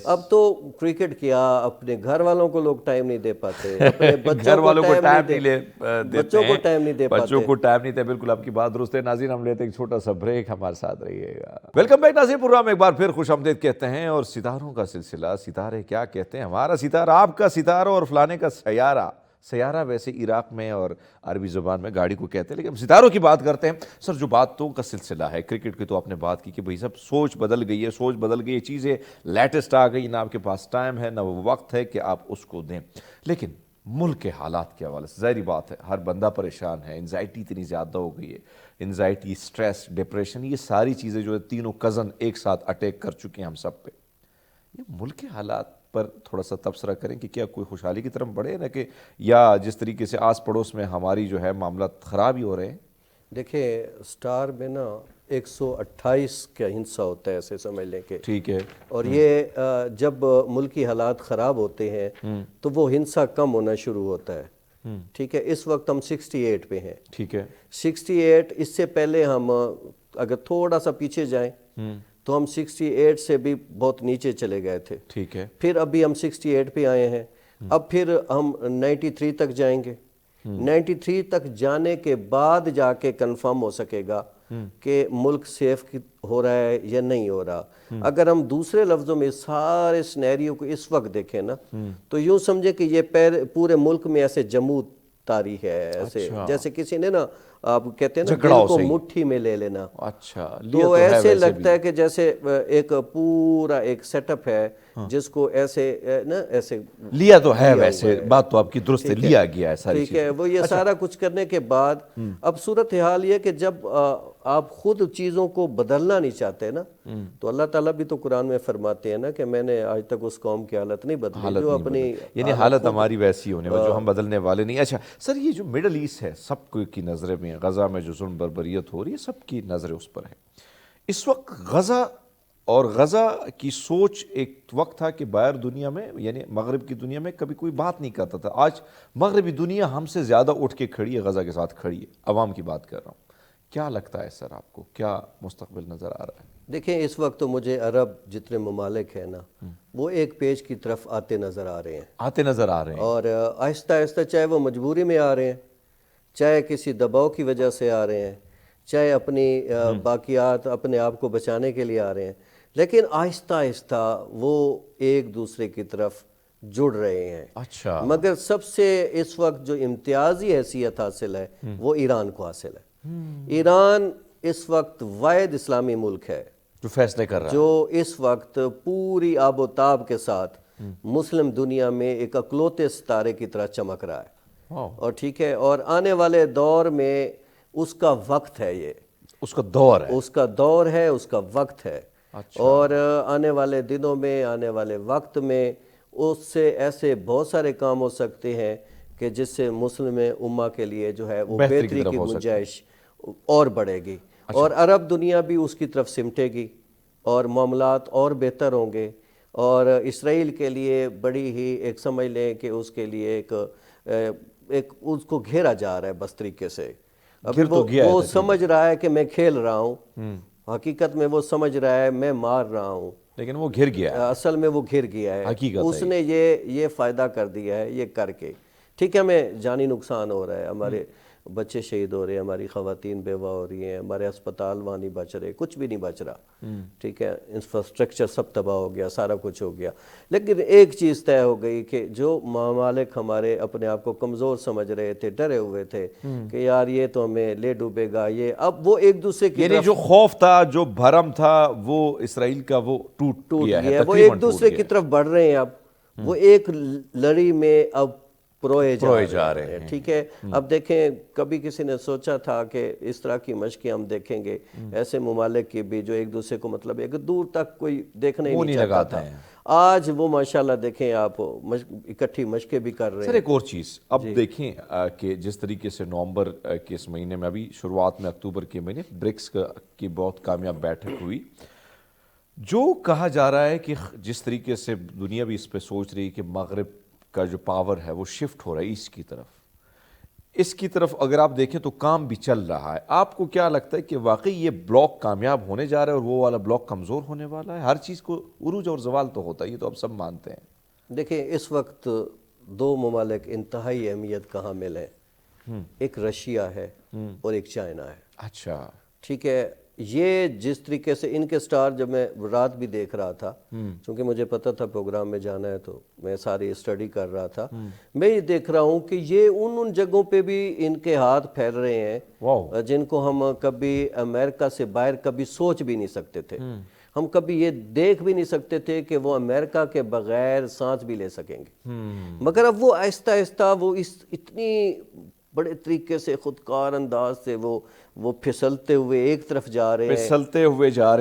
Speaker 3: اب تو کرکٹ کیا اپنے گھر والوں کو لوگ ٹائم نہیں دے پاتے، اپنے بچوں کو ٹائم نہیں دے پاتے.
Speaker 1: بچوں کو ٹائم نہیں دے. بالکل آپ کی بات درست ہے. ناظرین ہم لیتے ہیں ایک چھوٹا سا بریک، ہمارے ساتھ رہیے گا. ویلکم بیک ناظرین، پروگرام ایک بار پھر خوش آمدید کہتے ہیں اور ستاروں کا سلسلہ. ستارے کیا کہتے ہیں؟ ہمارا ستارہ، آپ کا ستارہ اور فلانے کا سیارہ. سیارہ ویسے عراق میں اور عربی زبان میں گاڑی کو کہتے ہیں، لیکن ہم ستاروں کی بات کرتے ہیں. سر جو باتوں کا سلسلہ ہے کرکٹ کی تو آپ نے بات کی کہ بھئی سب سوچ بدل گئی ہے، چیزیں لیٹسٹ آ گئی، نہ آپ کے پاس ٹائم ہے نہ وہ وقت ہے کہ آپ اس کو دیں. لیکن ملک کے حالات کے حوالے سے ظاہری بات ہے ہر بندہ پریشان ہے. انزائٹی اتنی زیادہ ہو گئی ہے، انزائٹی، سٹریس، ڈپریشن، یہ ساری چیزیں جو ہے تینوں کزن ایک ساتھ اٹیک کر چکے ہیں ہم سب پہ. یہ ملک کے حالات پر تھوڑا سا تبصرہ کریں کہ کیا کوئی خوشحالی کی طرف بڑھے نہ کہ یا جس طریقے سے آس پڑوس میں ہماری جو ہے معاملات خراب ہی ہو رہے ہیں؟
Speaker 3: دیکھیں سٹار میں نا 128 کا ہندسہ ہوتا ہے، ایسے سمجھ لیں کہ
Speaker 1: ٹھیک ہے.
Speaker 3: اور یہ جب ملکی حالات خراب ہوتے ہیں تو وہ ہندسہ کم ہونا شروع ہوتا ہے. ٹھیک ہے، اس وقت ہم 68 پہ ہیں.
Speaker 1: ٹھیک ہے،
Speaker 3: 68. اس سے پہلے ہم اگر تھوڑا سا پیچھے جائیں تو ہم 68 سے بھی بہت نیچے چلے گئے تھے.
Speaker 1: ٹھیک ہے،
Speaker 3: پھر ابھی ہم 68 پہ آئے ہیں. اب پھر ہم 93 تک جائیں گے. 93 تک جانے کے بعد جا کے کنفرم ہو سکے گا کہ ملک سیف ہو رہا ہے یا نہیں ہو رہا. اگر ہم دوسرے لفظوں میں سارے سینیریو کو اس وقت دیکھیں نا تو یوں سمجھے کہ یہ پورے ملک میں ایسے جمود طاری ہے، ایسے جیسے کسی نے نا آپ کہتے ہیں نا دل کو مٹھی میں لے لینا.
Speaker 1: اچھا،
Speaker 3: تو ایسے لگتا ہے کہ جیسے ایک پورا ایک سیٹ اپ ہے جس کو ایسے نا ایسے
Speaker 1: لیا تو ہے. ویسے بات تو آپ کی درست ہے، لیا گیا ہے ساری
Speaker 3: ٹھیک ہے. وہ یہ سارا کچھ کرنے کے بعد اب صورتحال یہ کہ جب آپ خود چیزوں کو بدلنا نہیں چاہتے نا تو اللہ تعالیٰ بھی تو قرآن میں فرماتے ہیں نا کہ میں نے آج تک اس قوم کی حالت نہیں بدلی جو اپنی،
Speaker 1: یعنی حالت ہماری ویسی ہونے جو ہم بدلنے والے نہیں. اچھا سر، یہ جو مڈل ایسٹ ہے سب کی نظریں میں، غزہ میں جو ظلم بربریت ہو رہی ہے سب کی نظریں اس پر ہے اس وقت. غزہ اور غزہ کی سوچ ایک وقت تھا کہ باہر دنیا میں یعنی مغرب کی دنیا میں کبھی کوئی بات نہیں کرتا تھا. آج مغربی دنیا ہم سے زیادہ اٹھ کے کھڑی ہے، غزہ کے ساتھ کھڑی ہے. عوام کی بات کر رہا ہوں. کیا لگتا ہے سر آپ کو، کیا مستقبل نظر آ رہا ہے؟
Speaker 3: دیکھیں اس وقت تو مجھے عرب جتنے ممالک ہیں نا وہ ایک پیج کی طرف آتے نظر آ رہے ہیں اور آہستہ آہستہ، چاہے وہ مجبوری میں آ رہے ہیں، چاہے کسی دباؤ کی وجہ سے آ رہے ہیں، چاہے اپنی باقیات اپنے آپ کو بچانے کے لیے آ رہے ہیں، لیکن آہستہ آہستہ وہ ایک دوسرے کی طرف جڑ رہے ہیں.
Speaker 1: اچھا،
Speaker 3: مگر سب سے اس وقت جو امتیازی حیثیت حاصل ہے وہ ایران کو حاصل ہے. ایران اس وقت واحد اسلامی ملک ہے
Speaker 1: جو فیصلے کر رہا ہے،
Speaker 3: جو اس وقت پوری آب و تاب کے ساتھ مسلم دنیا میں ایک اکلوتے ستارے کی طرح چمک رہا ہے،
Speaker 1: واو،
Speaker 3: اور ٹھیک ہے، اور آنے والے دور میں اس کا وقت ہے، یہ
Speaker 1: اس کا دور ہے،
Speaker 3: اس کا دور ہے، اس کا وقت ہے، اور آنے والے دنوں میں، آنے والے وقت میں اس سے ایسے بہت سارے کام ہو سکتے ہیں کہ جس سے مسلم امہ کے لیے جو ہے وہ بہتری کی گنجائش اور بڑھے گی، اور عرب دنیا بھی اس کی طرف سمٹے گی، اور معاملات اور بہتر ہوں گے، اور اسرائیل کے لیے بڑی ہی ایک سمجھ لیں کہ اس کے لیے ایک اس کو گھیرا جا رہا ہے بس طریقے سے۔ ابھی وہ سمجھ رہا ہے کہ میں کھیل رہا ہوں، حقیقت میں وہ سمجھ رہا ہے میں مار رہا ہوں،
Speaker 1: لیکن وہ گھر گیا ہے،
Speaker 3: اصل میں وہ گھر گیا ہے، اس نے یہ فائدہ کر دیا ہے یہ کر کے، ٹھیک ہے، ہمیں جانی نقصان ہو رہا ہے، ہمارے بچے شہید ہو رہے ہیں، ہماری خواتین بیوہ ہو رہی ہیں، ہمارے اسپتال وہاں نہیں بچ رہے، کچھ بھی نہیں بچ رہا، ٹھیک ہے، انفراسٹرکچر سب تباہ ہو گیا، سارا کچھ ہو گیا، لیکن ایک چیز طے ہو گئی کہ جو ممالک ہمارے اپنے آپ کو کمزور سمجھ رہے تھے، ڈرے ہوئے تھے کہ یار یہ تو ہمیں لے ڈوبے گا، یہ اب وہ ایک دوسرے کی
Speaker 1: یعنی جو خوف تھا، جو بھرم تھا، وہ اسرائیل کا وہ ٹوٹ گیا ہے،
Speaker 3: وہ ایک دوسرے کی طرف بڑھ رہے ہیں، اب وہ ایک لڑی میں اب پروئے جا رہے ہیں، ٹھیک ہے۔ اب دیکھیں، کبھی کسی نے سوچا تھا کہ اس طرح کی مشقیں ہم دیکھیں گے، ایسے ممالک کی بھی جو ایک دوسرے کو مطلب ایک دور تک کوئی دیکھنا ہی نہیں چاہتا تھا، آج وہ ماشاءاللہ دیکھیں آپ اکٹھی مشقیں بھی کر رہے ہیں۔
Speaker 1: سر ایک اور چیز اب دیکھیں کہ جس طریقے سے نومبر کے اس مہینے میں، ابھی شروعات میں اکتوبر کے مہینے برکس کی بہت کامیاب بیٹھک ہوئی، جو کہا جا رہا ہے کہ جس طریقے سے دنیا بھی اس پہ سوچ رہی ہے کہ مغرب کا جو پاور ہے وہ شفٹ ہو رہا ہے ایسٹ کی طرف، اس کی طرف اگر آپ دیکھیں تو کام بھی چل رہا ہے، آپ کو کیا لگتا ہے کہ واقعی یہ بلاک کامیاب ہونے جا رہا ہے اور وہ والا بلاک کمزور ہونے والا ہے؟ ہر چیز کو عروج اور زوال تو ہوتا ہے، یہ تو اب سب مانتے ہیں۔
Speaker 3: دیکھیں، اس وقت دو ممالک انتہائی اہمیت کا حامل ہیں، ایک رشیا ہے اور ایک چائنا ہے،
Speaker 1: اچھا،
Speaker 3: ٹھیک ہے۔ یہ جس طریقے سے ان کے سٹار، جب میں رات بھی دیکھ رہا تھا، چونکہ مجھے پتہ تھا پروگرام میں جانا ہے تو میں ساری اسٹڈی کر رہا تھا، میں یہ دیکھ رہا ہوں کہ یہ ان جگہوں پہ بھی ان کے ہاتھ پھیل رہے ہیں جن کو ہم کبھی امریکہ سے باہر کبھی سوچ بھی نہیں سکتے تھے، ہم کبھی یہ دیکھ بھی نہیں سکتے تھے کہ وہ امریکہ کے بغیر سانس بھی لے سکیں گے، مگر اب وہ آہستہ آہستہ وہ اتنی بڑے طریقے سے خودکار انداز سے وہ پھسلتے ہوئے ایک طرف جا رہے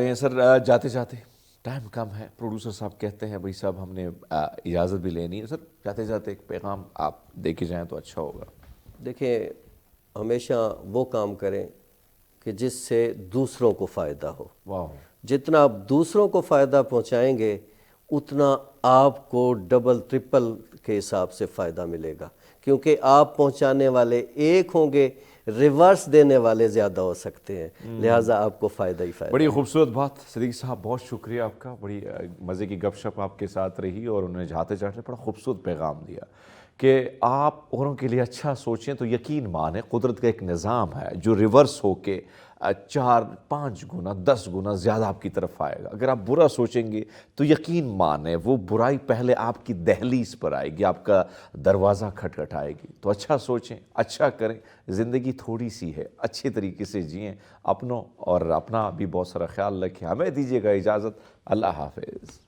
Speaker 3: ہیں،
Speaker 1: سر جاتے جاتے ٹائم کم ہے، پروڈیوسر صاحب کہتے ہیں بھائی صاحب ہم نے اجازت بھی لینی ہے، سر جاتے جاتے ایک پیغام آپ دے کے جائیں تو اچھا ہوگا۔
Speaker 3: دیکھیں، ہمیشہ وہ کام کریں کہ جس سے دوسروں کو فائدہ ہو، جتنا آپ دوسروں کو فائدہ پہنچائیں گے اتنا آپ کو ڈبل ٹرپل کے حساب سے فائدہ ملے گا، کیونکہ آپ پہنچانے والے ایک ہوں گے، ریورس دینے والے زیادہ ہو سکتے ہیں، لہٰذا آپ کو فائدہ ہی فائدہ۔
Speaker 1: بڑی خوبصورت بات صدیق صاحب، بہت شکریہ آپ کا، بڑی مزے کی گپ شپ آپ کے ساتھ رہی، اور انہوں نے جاتے جاتے بڑا خوبصورت پیغام دیا کہ آپ اوروں کے لیے اچھا سوچیں تو یقین مانیں قدرت کا ایک نظام ہے جو ریورس ہو کے 4-5 گنا 10 گنا زیادہ آپ کی طرف آئے گا۔ اگر آپ برا سوچیں گے تو یقین مانیں وہ برائی پہلے آپ کی دہلیز پر آئے گی، آپ کا دروازہ کھٹکھٹائے گی۔ تو اچھا سوچیں، اچھا کریں، زندگی تھوڑی سی ہے، اچھے طریقے سے جئیں، اپنوں اور اپنا بھی بہت سارا خیال رکھیں۔ ہمیں دیجیے گا اجازت، اللہ حافظ۔